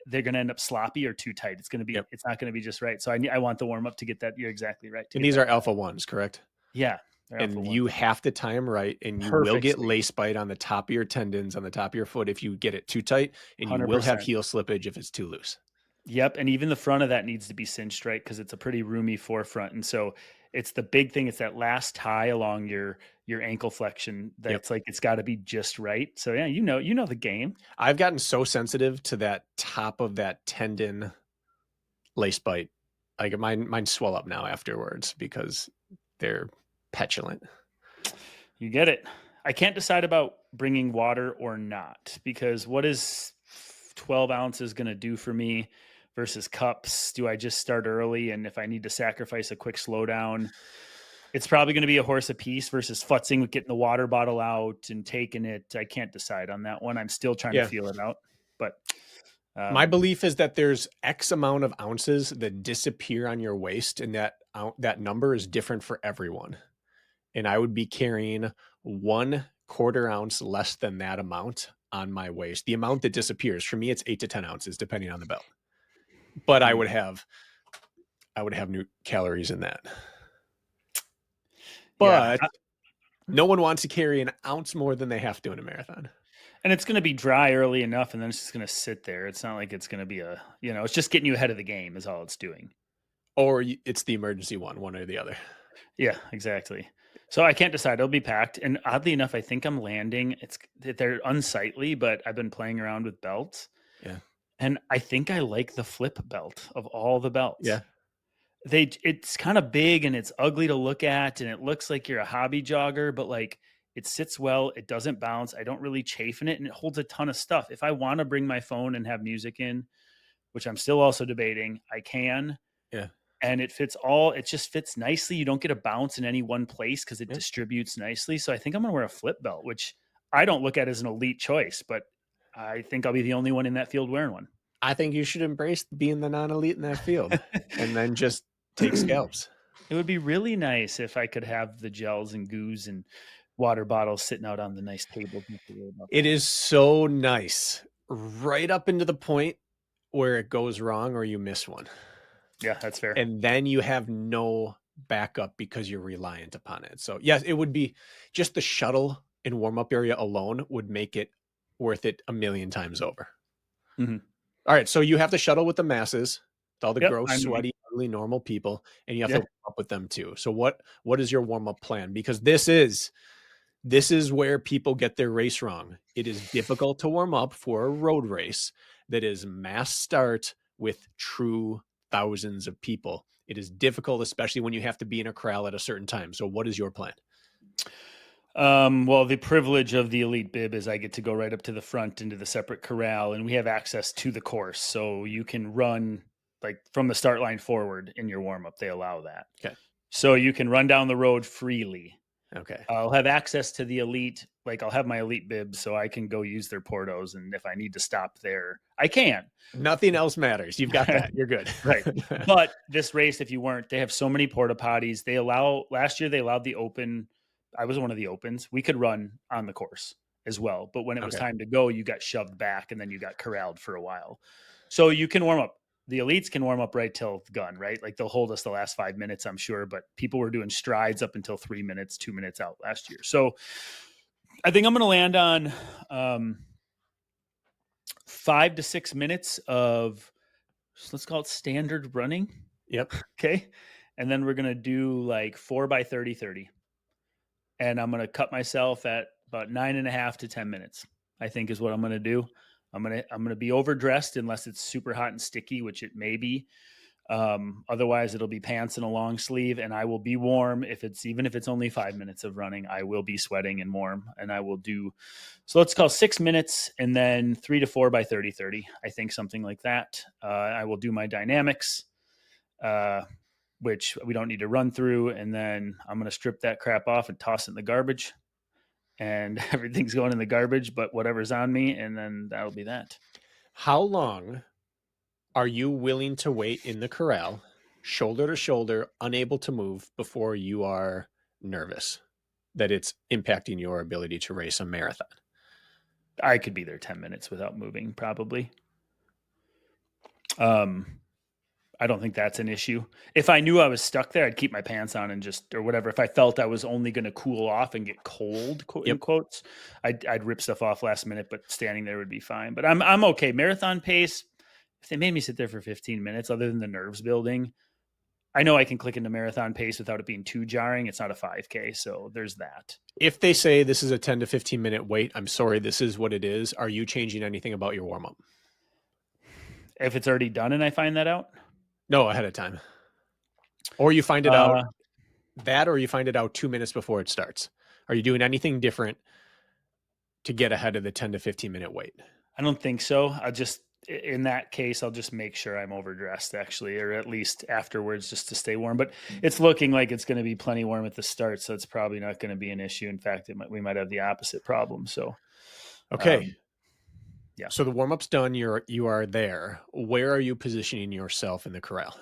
they're going to end up sloppy or too tight. Yep. It's not going to be just right. So I want the warm up to get that. You're exactly right. To And get these that. are alpha ones, correct? Yeah. They're alpha And one. you have to tie them right, and you will Perfect get sleep. lace bite on the top of your tendons, on the top of your foot if you get it too tight, and you will have 100%. heel slippage if it's too loose. Yep, and even the front of that needs to be cinched right because it's a pretty roomy forefront, and so it's the big thing. It's that last tie along your ankle flexion Yep. that's like it's got to be just right. So yeah, you know the game. I've gotten so sensitive to that top of that tendon lace bite. Like mine swell up now afterwards because they're petulant. You get it. I can't decide about bringing water or not because what is 12 ounces going to do for me versus cups? Do I just start early? And if I need to sacrifice a quick slowdown, it's probably going to be a horse apiece versus futzing with getting the water bottle out and taking it. I can't decide on that one. I'm still trying to Yeah. feel it out. But My um, belief is that there's X amount of ounces that disappear on your waist, and that number is different for everyone. And I would be carrying 1/4 ounce less than that amount on my waist. The amount that disappears for me, it's 8 to 10 ounces, depending on the belt. But hmm, I would have new calories in that. yeah. But no one wants to carry an ounce more than they have to in a marathon. And it's going to be dry early enough, and then it's just going to sit there. It's not like it's going to be it's just getting you ahead of the game is all it's doing. Or it's the emergency one or the other. Yeah, exactly. So I can't decide. It'll be packed, and oddly enough, I think I'm landing. They're unsightly, but I've been playing around with belts, Yeah. and I think I like the flip belt of all the belts. Yeah. It's kind of big and it's ugly to look at, and it looks like you're a hobby jogger, but like it sits well, it doesn't bounce. I don't really chafe in it, and it holds a ton of stuff. If I want to bring my phone and have music in, which I'm still also debating, I can. Yeah. And it just fits nicely. You don't get a bounce in any one place because it Yeah. distributes nicely. So I think I'm going to wear a flip belt, which I don't look at as an elite choice, but I think I'll be the only one in that field wearing one. I think you should embrace being the non-elite in that field and then just take scalps. It would be really nice if I could have the gels and goos and water bottles sitting out on the nice table. It is so nice right up into the point where it goes wrong or you miss one. Yeah, that's fair. And then you have no backup because you're reliant upon it. So yes, it would be just the shuttle and warm-up area alone would make it worth it a million times over. Mhm. All right, so you have to shuttle with the masses, with all the Yep, gross, sweaty, ugly, normal people, and you have to yeah. warm up with them too. So what is your warm-up plan? Because this is where people get their race wrong. It is difficult to warm up for a road race that is mass start with true thousands of people. It is difficult, especially when you have to be in a corral at a certain time. So what is your plan? Well, the privilege of the elite bib is I get to go right up to the front into the separate corral, and we have access to the course. So you can run like from the start line forward in your warm up. They allow that. Okay. So you can run down the road freely. Okay. I'll have access to the elite. Like I'll have my elite bib so I can go use their portos. And if I need to stop there, I can. Nothing else matters. You've got that. You're good. Right. But this race, if you weren't, they have so many porta potties. Last year they allowed the open. I was one of the opens. We could run on the course as well. But when it was Okay. time to go, you got shoved back and then you got corralled for a while. So you can warm up the elites can warm up right till gun, right? Like they'll hold us the last 5 minutes, I'm sure, but people were doing strides up until 3 minutes, 2 minutes out last year. So I think I'm going to land on 5 to 6 minutes of, let's call it standard running. Yep. Okay. And then we're going to do like 4 by 30, 30. And I'm going to cut myself at about 9.5 to 10 minutes, I think is what I'm going to do. I'm going to be overdressed unless it's super hot and sticky, which it may be. Otherwise it'll be pants and a long sleeve, and I will be warm. Even if it's only 5 minutes of running, I will be sweating and warm, and I will do, so let's call 6 minutes and then 3 to 4 by 30, 30. I think something like that. I will do my dynamics, which we don't need to run through. And then I'm going to strip that crap off and toss it in the garbage, and everything's going in the garbage, but whatever's on me. And then that'll be that. How long are you willing to wait in the corral, shoulder to shoulder, unable to move, before you are nervous that it's impacting your ability to race a marathon? I could be there 10 minutes without moving, probably. I don't think that's an issue. If I knew I was stuck there, I'd keep my pants on and just, or whatever. If I felt I was only going to cool off and get cold, in quotes, I'd rip stuff off last minute, but standing there would be fine. But I'm okay. Marathon pace, if they made me sit there for 15 minutes, other than the nerves building, I know I can click into marathon pace without it being too jarring. It's not a 5K, so there's that. If they say this is a 10 to 15 minute wait, I'm sorry, this is what it is. Are you changing anything about your warm-up? If it's already done and I find that out? No, ahead of time. Or you find it out or you find it out 2 minutes before it starts. Are you doing anything different to get ahead of the 10 to 15 minute wait? I don't think so. In that case, I'll just make sure I'm overdressed, actually, or at least afterwards, just to stay warm. But it's looking like it's going to be plenty warm at the start, so it's probably not going to be an issue. In fact, we might have the opposite problem. So, okay. Yeah. So the warm-up's done. You are there. Where are you positioning yourself in the corral?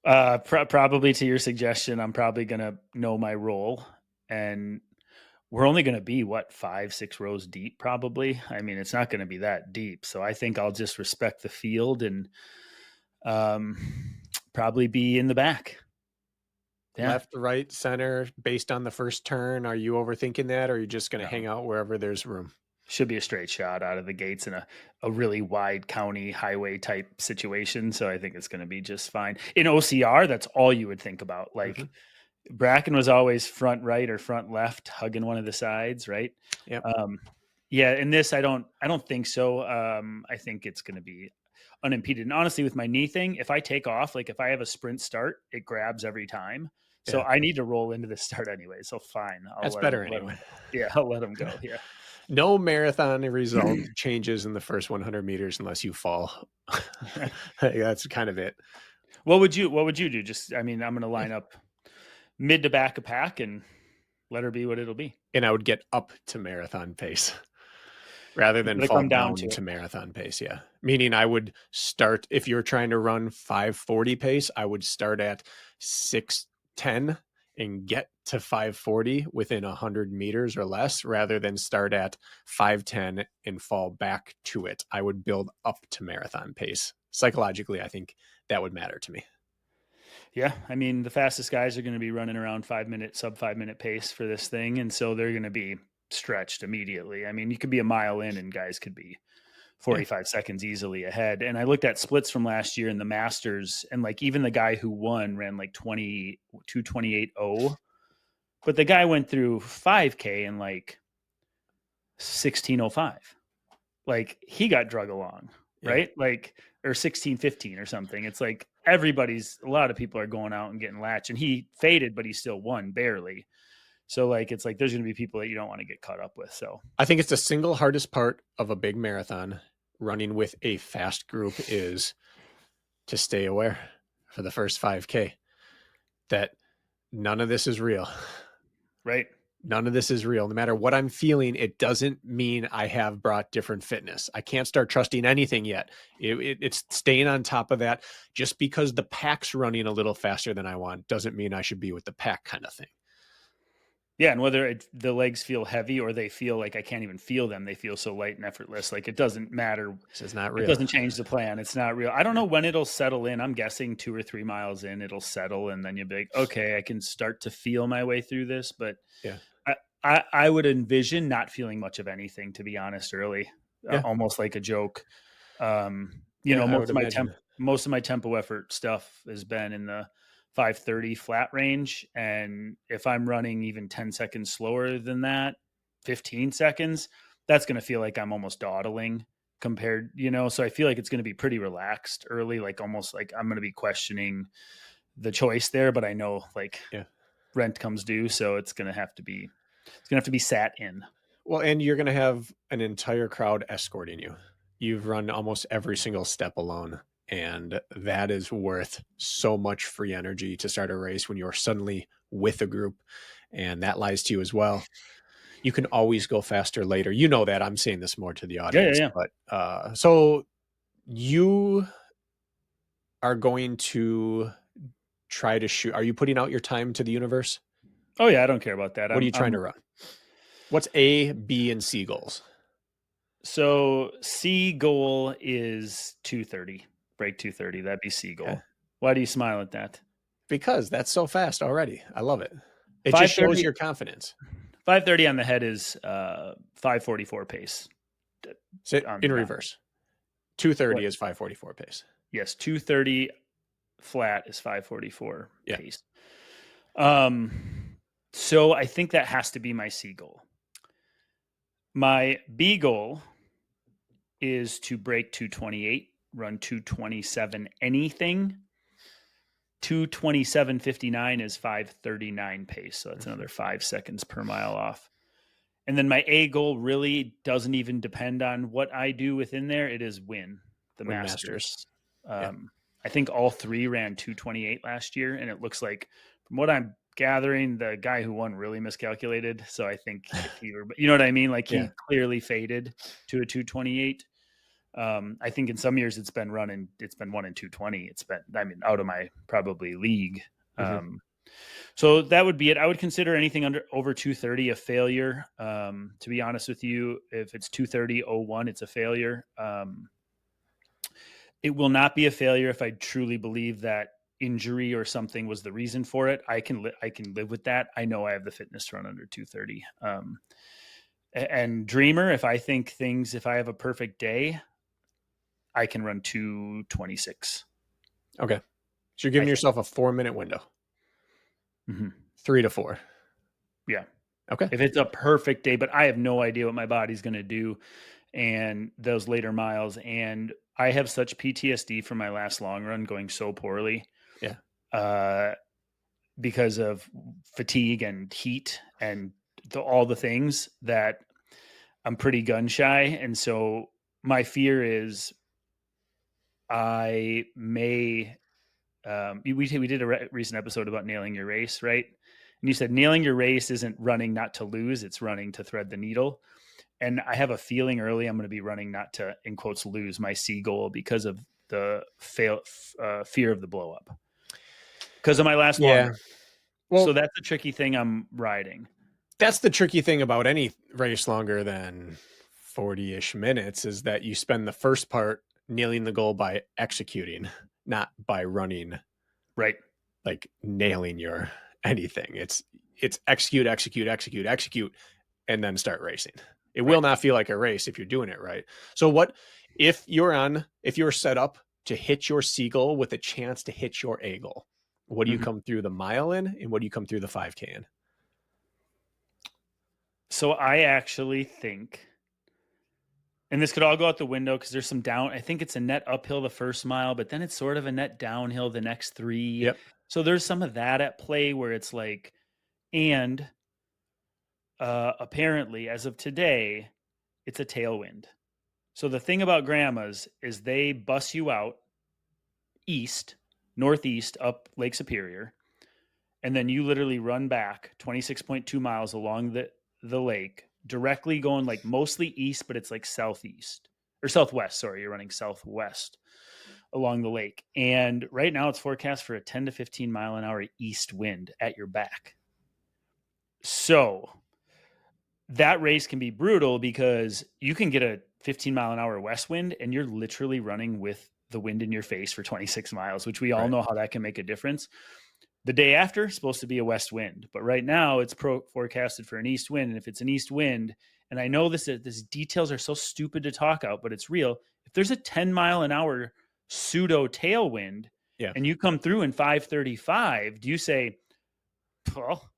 Probably to your suggestion, I'm probably going to know my role, and we're only going to be 5-6 rows deep, probably. I mean, it's not going to be that deep. So I think I'll just respect the field and probably be in the back. Yeah. Left, right, center, based on the first turn. Are you overthinking that, or are you just going to hang out wherever there's room? Should be a straight shot out of the gates in a really wide county highway type situation. So I think it's going to be just fine. In OCR, that's all you would think about. Like, Brakken was always front right or front left, hugging one of the sides, right? Yeah. Yeah. In this, I don't think so. I think it's going to be unimpeded. And honestly, with my knee thing, if I take off, like if I have a sprint start, it grabs every time. So I need to roll into the start anyway. So fine. That's better anyway. I'll let him go. Yeah. No marathon result changes in the first 100 meters unless you fall. That's kind of it. What would you do? Just, I mean, I'm going to line up mid to back a pack and let her be what it'll be. And I would get up to marathon pace rather than fall down to marathon pace. Yeah. Meaning I would start, if you're trying to run 5:40 pace, I would start at 6:10 and get to 5:40 within 100 meters or less, rather than start at 5:10 and fall back to it. I would build up to marathon pace. Psychologically, I think that would matter to me. Yeah. I mean, the fastest guys are going to be running around sub 5 minute pace for this thing. And so they're going to be stretched immediately. I mean, you could be a mile in and guys could be 45 seconds easily ahead. And I looked at splits from last year in the Masters, and like even the guy who won ran like 2:28.0, but the guy went through 5K in like 16:05. Like he got drug along, right? Like, or 16:15 or something. It's like a lot of people are going out and getting latched, and he faded, but he still won barely. So like, it's like, there's going to be people that you don't want to get caught up with. So I think it's the single hardest part of a big marathon running with a fast group is to stay aware for the first 5K that none of this is real. Right. None of this is real. No matter what I'm feeling, it doesn't mean I have brought different fitness. I can't start trusting anything yet. It's staying on top of that. Just because the pack's running a little faster than I want doesn't mean I should be with the pack, kind of thing. Yeah, and whether the legs feel heavy or they feel like I can't even feel them, they feel so light and effortless. Like it doesn't matter. This is not It real. doesn't change the plan. It's not real. I don't Yeah. know when it'll settle in. I'm guessing 2 or 3 miles in, it'll settle, and then you'll be like, okay, I can start to feel my way through this. But Yeah. I would envision not feeling much of anything, to be honest, early, Yeah. almost like a joke. You Yeah. know, I would imagine. most of my tempo effort stuff has been in the 5:30 flat range, and if I'm running even 10 seconds slower than that, 15 seconds, that's going to feel like I'm almost dawdling compared, so I feel like it's going to be pretty relaxed early, like almost like I'm going to be questioning the choice there, but I know like Yeah. rent comes due, so it's going to have to be sat in. Well, and you're going to have an entire crowd escorting you. You've run almost every single step alone. And that is worth so much free energy to start a race when you're suddenly with a group. And that lies to you as well. You can always go faster later. You know that. I'm saying this more to the Yeah, yeah, audience. yeah. But so you are going to try to shoot. Are you putting out your time to the universe? Oh yeah, I don't care about that. What are I'm you trying I'm to run? What's A, B, and C goals? So C goal is 2:30. Break 2:30. That'd be C Okay. goal. Why do you smile at that? Because that's so fast already. I love it. It just shows 5:30 your confidence. 5:30 on the head is 5:44 pace So on the in dot. reverse, 2:30 What? is 5:44 pace. Yes, 2:30 flat is 5:44 Yeah. pace. So I think that has to be my C goal. My B goal is to break 228, run 227 anything. 227.59 is 5:39 pace. So that's another 5 seconds per mile off. And then my A goal really doesn't even depend on what I do within there. It is win the Win Masters. Masters. Yeah. I think all three ran 228 last year. And it looks like, from what I'm gathering, the guy who won really miscalculated. So I think if he were, you know what I mean? Like he Yeah. clearly faded to a 228. I think in some years it's been 1 in 220. It's been, out of my probably league. Mhm. So that would be it. I would consider anything over 230 a failure. To be honest with you, if it's 230.01, it's a failure. It will not be a failure if I truly believe that injury or something was the reason for it. I can live with that. I know I have the fitness to run under 230. And Dreamer, if I have a perfect day, I can run 226. Okay. So you're giving I think. yourself a 4-minute window, Mm-hmm. 3 to 4. Yeah. Okay. If it's a perfect day, but I have no idea what my body's going to do and those later miles. And I have such PTSD from my last long run going so poorly. Yeah. Because of fatigue and heat and all the things that I'm pretty gun shy. And so my fear is I may, we did a recent episode about nailing your race, right? And you said nailing your race isn't running not to lose, it's running to thread the needle. And I have a feeling early I'm going to be running not to, in quotes, lose my C goal because of the fear of the blow up because of my last long Yeah. run. Well, So that's the tricky thing I'm riding. that's the tricky thing about any race longer than 40-ish minutes is that you spend the first part nailing the goal by executing, not by running, Right. like nailing your anything. It's execute, execute, execute, execute, and then start racing. It will Right. not feel like a race if you're doing it right. So what if you're set up to hit your C goal with a chance to hit your A goal? What do you Mhm. come through the mile in, and what do you come through the 5K in? So I actually think, and this could all go out the window because there's some down. I think it's a net uphill the first mile, but then it's sort of a net downhill the next 3. Yep. So there's some of that at play where it's like, and apparently as of today, it's a tailwind. So the thing about grandmas is they bus you out east, northeast up Lake Superior, and then you literally run back 26.2 miles along the lake, directly going like mostly east, but it's like southeast or southwest. Sorry, you're running southwest along the lake. And right now it's forecast for a 10 to 15 mile an hour east wind at your back. So that race can be brutal because you can get a 15-mile-an-hour west wind and you're literally running with the wind in your face for 26 miles, which we all Right. know how that can make a difference. The day after is supposed to be a west wind, but right now it's forecasted for an east wind. And if it's an east wind, and I know this details are so stupid to talk out, but it's real. If there's a 10-mile-an-hour pseudo tailwind Yeah. and you come through in 535, do you say, well,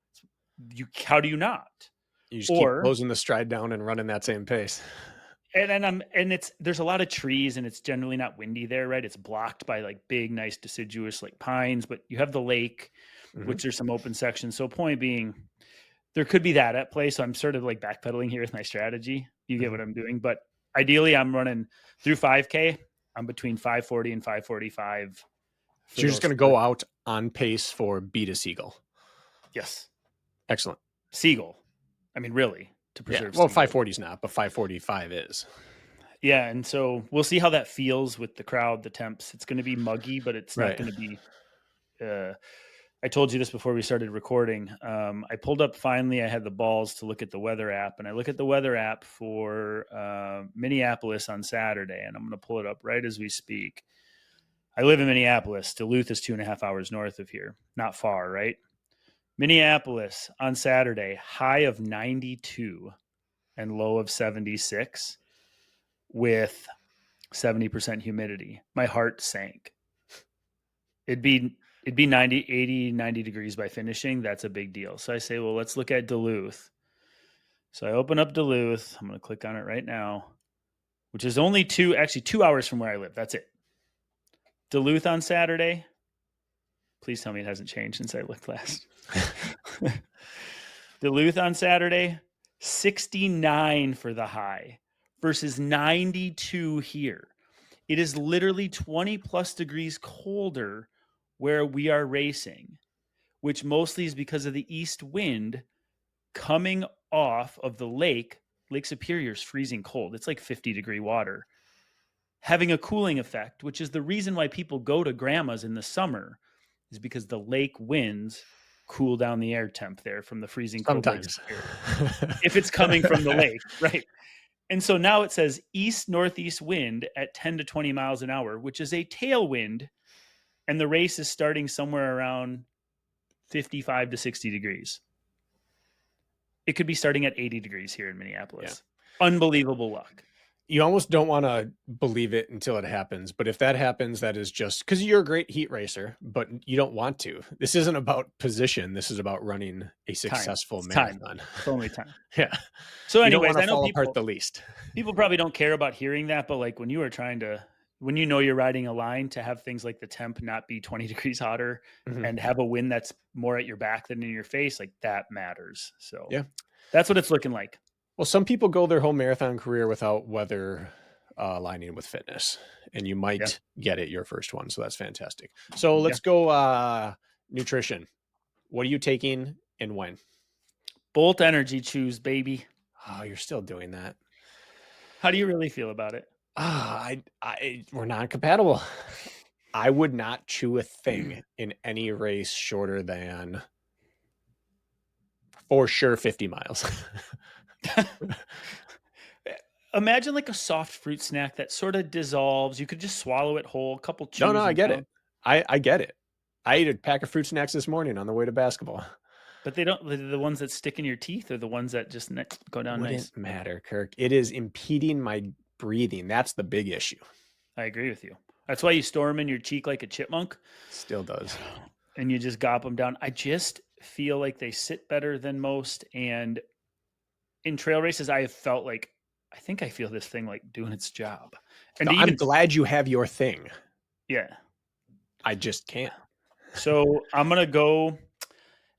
how do you not? You just keep closing the stride down and running that same pace. And there's a lot of trees and it's generally not windy there, right? It's blocked by like big, nice deciduous like pines, but you have the lake, which there's some open sections. So point being, there could be that at play. So I'm sort of like backpedaling here with my strategy. You get what I'm doing, but ideally I'm running through 5K. I'm between 540 and 545. So you're just going to go out on pace for beat a seagull. Yes. Excellent. Seagull. I mean, really, to preserve. Yeah. Well, 540 is not, but 545 is. Yeah. And so we'll see how that feels with the crowd, the temps. It's going to be muggy, but it's not going to be, I told you this before we started recording. I pulled up finally, I had the balls to look at the weather app, and I look at the weather app for Minneapolis on Saturday, and I'm going to pull it up right as we speak. I live in Minneapolis. Duluth is 2.5 hours north of here. Not far, right? Minneapolis on Saturday, high of 92 and low of 76 with 70% humidity. My heart sank. It'd be 90, 80, 90 degrees by finishing. That's a big deal. So I say, well, let's look at Duluth. So I open up Duluth. I'm going to click on it right now, which is only 2 hours from where I live. That's it. Duluth on Saturday. Please tell me it hasn't changed since I looked last. Duluth on Saturday, 69 for the high versus 92 here. It is literally 20 plus degrees colder where we are racing, which mostly is because of the east wind coming off of the lake. Lake Superior is freezing cold. It's like 50-degree water, having a cooling effect, which is the reason why people go to grandma's in the summer, is because the lake winds cool down the air temp there from the freezing cold Lake Superior. If it's coming from the lake, right? And so now it says east-northeast wind at 10 to 20 miles an hour, which is a tailwind, and the race is starting somewhere around 55 to 60 degrees. It could be starting at 80 degrees here in Minneapolis. Yeah. Unbelievable luck. You almost don't want to believe it until it happens. But if that happens, that is just because you're a great heat racer, but you don't want to. This isn't about position. This is about running a successful marathon. It's only time. Yeah. So anyways, I know people, apart the least. People probably don't care about hearing that, but like when you are trying to, when you know you're riding a line, to have things like the temp not be 20 degrees hotter and have a wind that's more at your back than in your face, like that matters. So yeah, that's what it's looking like. Well, some people go their whole marathon career without weather lining with fitness, and you might get it your first one. So that's fantastic. So let's go nutrition. What are you taking and when? Bolt Energy Chews, baby. Oh, you're still doing that. How do you really feel about it? We're not compatible. I would not chew a thing in any race shorter than, for sure, 50 miles. Imagine like a soft fruit snack that sort of dissolves. You could just swallow it whole, a couple chews. No, I get it. I get it. I ate a pack of fruit snacks this morning on the way to basketball. But they don't, the ones that stick in your teeth are the ones that just go down nice. It doesn't matter, Kirk. It is impeding my breathing. That's the big issue. I agree with you. That's why you store them in your cheek like a chipmunk. Still does. And you just gop them down. I just feel like they sit better than most. And in trail races, I have felt like, I think I feel this thing like doing its job. And I'm glad you have your thing. Yeah. I just can't. So I'm going to go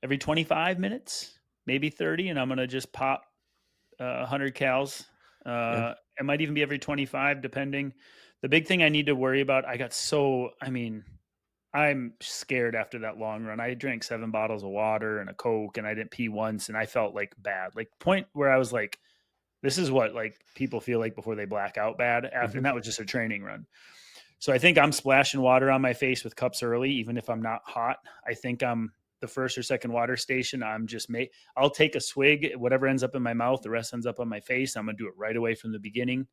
every 25 minutes, maybe 30, and I'm going to just pop 100 cals. It might even be every 25, depending. The big thing I need to worry about, I'm scared after that long run. I drank 7 bottles of water and a Coke, and I didn't pee once, and I felt like bad. Like point where I was like, this is what like people feel like before they black out bad after, and that was just a training run. So I think I'm splashing water on my face with cups early, even if I'm not hot. I think I'm the first or second water station, I'll take a swig, whatever ends up in my mouth, the rest ends up on my face. I'm going to do it right away from the beginning.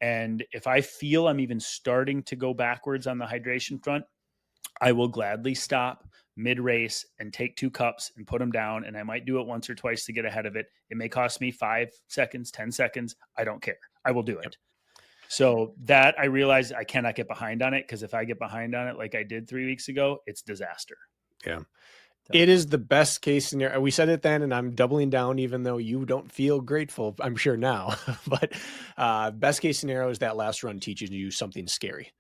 And if I feel I'm even starting to go backwards on the hydration front, I will gladly stop mid-race and take 2 cups and put them down. And I might do it once or twice to get ahead of it. It may cost me 5 seconds, 10 seconds. I don't care. I will do it. Yep. So that I realized I cannot get behind on it, because if I get behind on it like I did 3 weeks ago, it's disaster. Yeah. It is the best case scenario. We said it then, and I'm doubling down, even though you don't feel grateful, I'm sure now. But best case scenario is that last run teaches you something scary.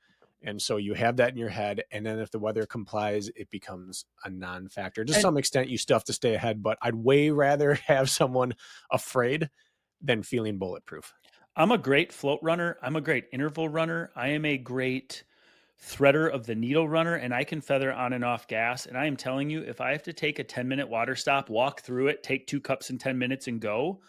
And so you have that in your head. And then if the weather complies, it becomes a non-factor. To some extent, you still have to stay ahead. But I'd way rather have someone afraid than feeling bulletproof. I'm a great float runner. I'm a great interval runner. I am a great threader of the needle runner, and I can feather on and off gas. And I am telling you, if I have to take a 10-minute water stop, walk through it, take 2 cups in 10 minutes and go,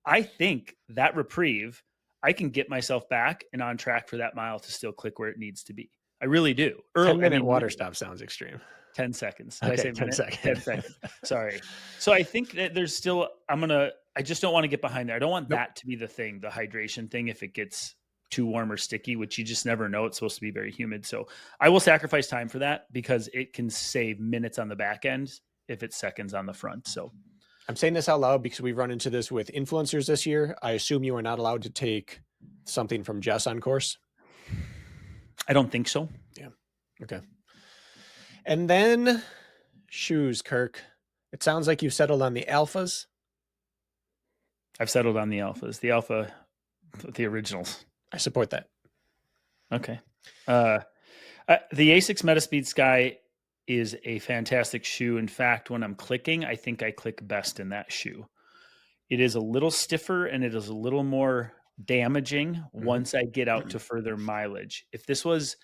I think that reprieve, I can get myself back and on track for that mile to still click where it needs to be. I really do. 10-minute water stop sounds extreme. 10 seconds. Did I say 10 seconds. 10 seconds. Sorry. So I think that there's still, I just don't want to get behind there. I don't want that to be the thing, the hydration thing, if it gets too warm or sticky, which you just never know. It's supposed to be very humid. So I will sacrifice time for that, because it can save minutes on the back end if it's seconds on the front. So I'm saying this out loud because we've run into this with influencers this year. I assume you are not allowed to take something from Jess on course. I don't think so. Yeah. Okay. And then shoes, Kirk. It sounds like you've settled on the alphas. I've settled on the alphas, the originals. I support that. Okay. The Asics Metaspeed Sky is a fantastic shoe. In fact, when I'm clicking, I think I click best in that shoe. It is a little stiffer and it is a little more damaging once I get out to further mileage. If this was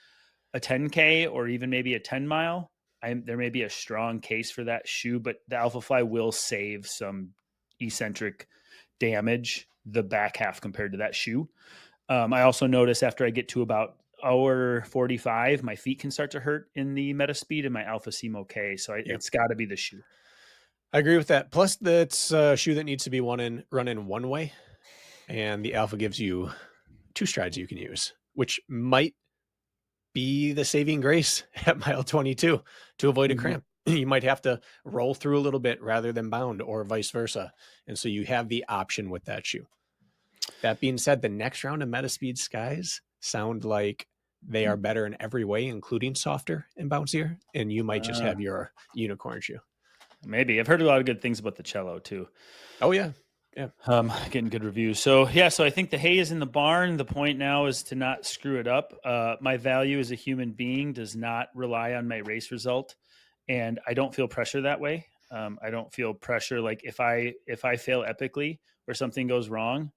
a 10K or even maybe a 10 mile, there may be a strong case for that shoe, but the Alphafly will save some eccentric damage the back half compared to that shoe. I also notice after I get to about hour 45, my feet can start to hurt in the Metaspeed, and my Alpha seem okay. So it's got to be the shoe. I agree with that. Plus, that's a shoe that needs to be run in one way, and the Alpha gives you 2 strides you can use, which might be the saving grace at mile 22 to avoid a cramp. You might have to roll through a little bit rather than bound, or vice versa. And so you have the option with that shoe. That being said, the next round of Metaspeed Skies sound like they are better in every way, including softer and bouncier. And you might just have your unicorn shoe. Maybe. I've heard a lot of good things about the Cello too. Oh yeah. Yeah. Getting good reviews. So I think the hay is in the barn. The point now is to not screw it up. My value as a human being does not rely on my race result. And I don't feel pressure that way. I don't feel pressure. Like if I fail epically or something goes wrong,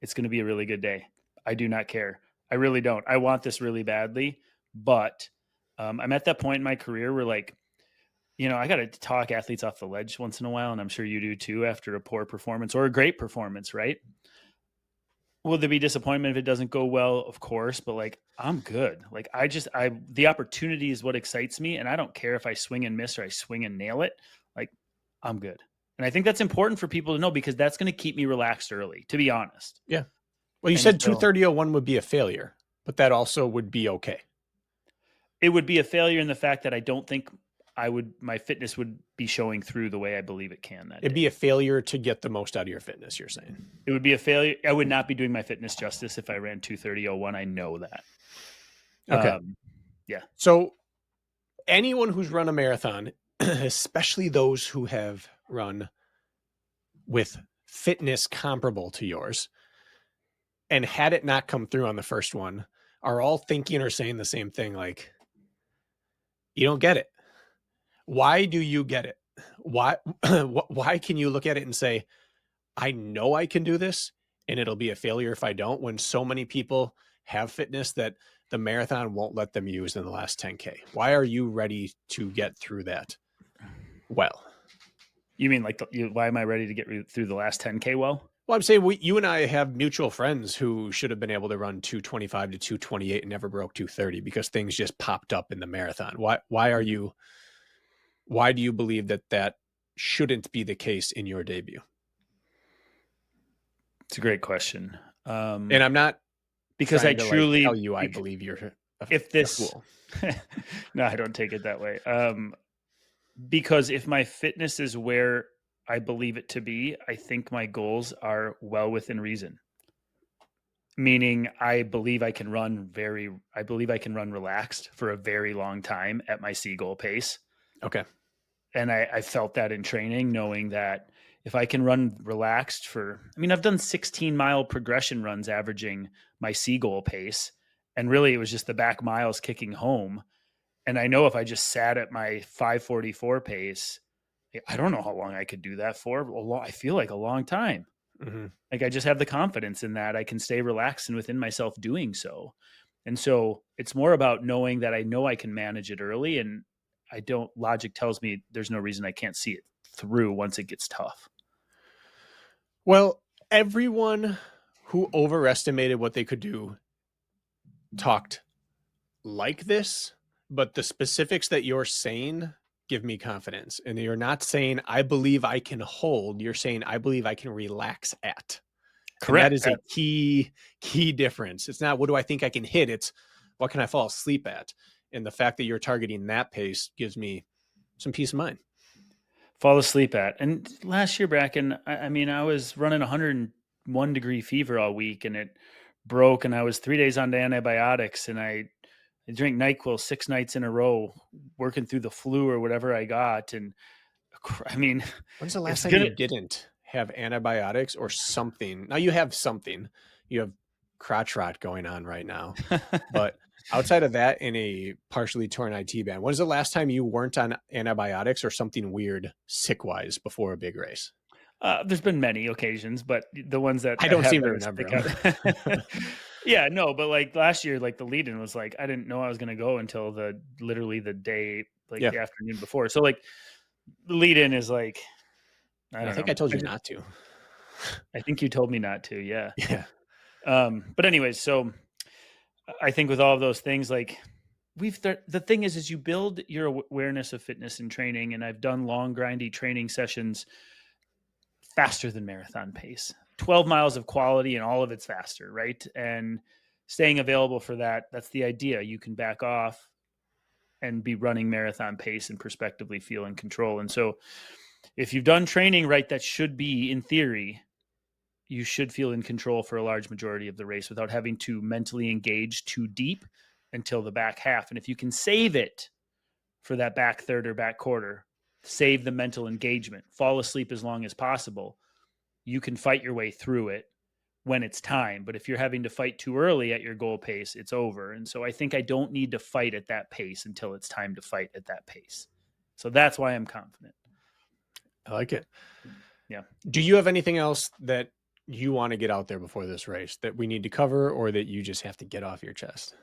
it's going to be a really good day. I do not care. I really don't. I want this really badly, but I'm at that point in my career where, like, I got to talk athletes off the ledge once in a while, and I'm sure you do too after a poor performance or a great performance, right? Will there be disappointment if it doesn't go well? Of course, but like, I'm good. Like the opportunity is what excites me, and I don't care if I swing and miss or I swing and nail it. Like, I'm good. And I think that's important for people to know, because that's going to keep me relaxed early, to be honest. Yeah. Well, you said 2:30:01 would be a failure, but that also would be okay. It would be a failure in the fact that I don't think my fitness would be showing through the way I believe it can. It'd be a failure to get the most out of your fitness, you're saying. It would be a failure. I would not be doing my fitness justice if I ran 2:30:01. I know that. Okay. Yeah. So anyone who's run a marathon, especially those who have run with fitness comparable to yours, and had it not come through on the first one, are all thinking or saying the same thing. Like, you don't get it. Why do you get it? Why can you look at it and say, I know I can do this and it'll be a failure if I don't, when so many people have fitness that the marathon won't let them use in the last 10K? Why are you ready to get through that? Well, you mean like, why am I ready to get through the last 10K? Well, I'm saying you and I have mutual friends who should have been able to run 2:25 to 2:28 and never broke 2:30 because things just popped up in the marathon. Why are you Why do you believe that that shouldn't be the case in your debut? It's a great question. And I'm not Because I trying to like tell truly, you I believe you're if a this, fool. no, I don't take it that way. Because if my fitness is where I believe it to be, I think my goals are well within reason. Meaning I believe I can run relaxed for a very long time at my seagull pace. Okay. And I felt that in training, knowing that if I can run relaxed I've done 16-mile progression runs averaging my seagull pace. And really it was just the back miles kicking home. And I know if I just sat at my 5:44 pace, I don't know how long I could do that for. I feel like a long time. Mm-hmm. Like I just have the confidence in that I can stay relaxed and within myself doing so. And so it's more about knowing that I know I can manage it early, and logic tells me there's no reason I can't see it through once it gets tough. Well, everyone who overestimated what they could do talked like this, but the specifics that you're saying give me confidence. And you're not saying, I believe I can hold. You're saying, I believe I can relax at. And that Correct. is a key difference. It's not, what do I think I can hit? It's, what can I fall asleep at? And the fact that you're targeting that pace gives me some peace of mind. Fall asleep at. And last year, Bracken, I was running 101-degree fever all week, and it broke, and I was 3 days on antibiotics, and I drink NyQuil 6 nights in a row, working through the flu or whatever I got. And when's the last it's time gonna. you didn't have antibiotics or something? Now you have something. You have crotch rot going on right now. But outside of that, in a partially torn IT band, when's the last time you weren't on antibiotics or something weird sick-wise before a big race? There's been many occasions, but the ones that I I don't have seem to that remember stick them. out. Yeah, no, but like last year, like the lead-in was like I didn't know I was going to go until literally the day, like Yeah. the afternoon before. So like the lead-in is like I I don't think know. I told you not to. I think you told me not to. Yeah. Yeah. But anyways, so I think with all of those things, like the thing is you build your awareness of fitness and training, and I've done long grindy training sessions faster than marathon pace. 12 miles of quality and all of it's faster, right? And staying available for that's the idea. You can back off and be running marathon pace and prospectively feel in control. And so if you've done training right, that should be, in theory, you should feel in control for a large majority of the race without having to mentally engage too deep until the back half. And if you can save it for that back third or back quarter, save the mental engagement, fall asleep as long as possible, you can fight your way through it when it's time. But if you're having to fight too early at your goal pace, it's over. And so I think I don't need to fight at that pace until it's time to fight at that pace. So that's why I'm confident. I like it. Yeah. Do you have anything else that you want to get out there before this race that we need to cover, or that you just have to get off your chest?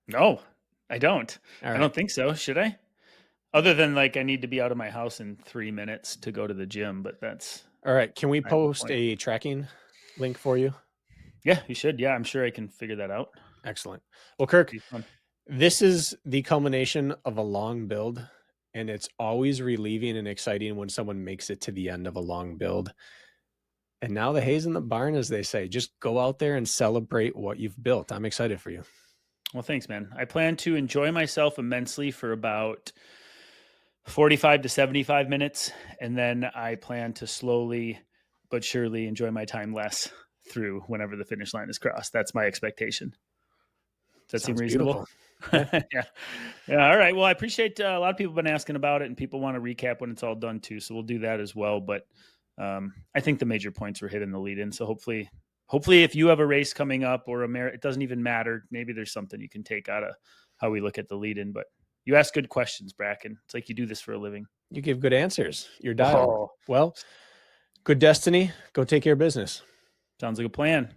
No, I don't. All I right. don't think so. Should I? Other than like I need to be out of my house in 3 minutes to go to the gym, but that's All right. Can we kind of the post point. a tracking link for you? Yeah, you should. Yeah, I'm sure I can figure that out. Excellent. Well, Kirk, Be fun. this is the culmination of a long build, and it's always relieving and exciting when someone makes it to the end of a long build. And now the hay's in the barn, as they say. Just go out there and celebrate what you've built. I'm excited for you. Well, thanks, man. I plan to enjoy myself immensely for about 45 to 75 minutes. And then I plan to slowly but surely enjoy my time less through whenever the finish line is crossed. That's my expectation. Does that seem Sounds reasonable? beautiful. Yeah. Yeah. Yeah. All right. Well, I appreciate a lot of people have been asking about it, and people want to recap when it's all done too. So we'll do that as well. But I think the major points were hit in the lead in. So hopefully if you have a race coming up or it doesn't even matter. Maybe there's something you can take out of how we look at the lead in. But you ask good questions, Bracken. It's like you do this for a living. You give good answers. You're dialed. Oh, Well, good destiny. Go take care of business. sounds like a plan.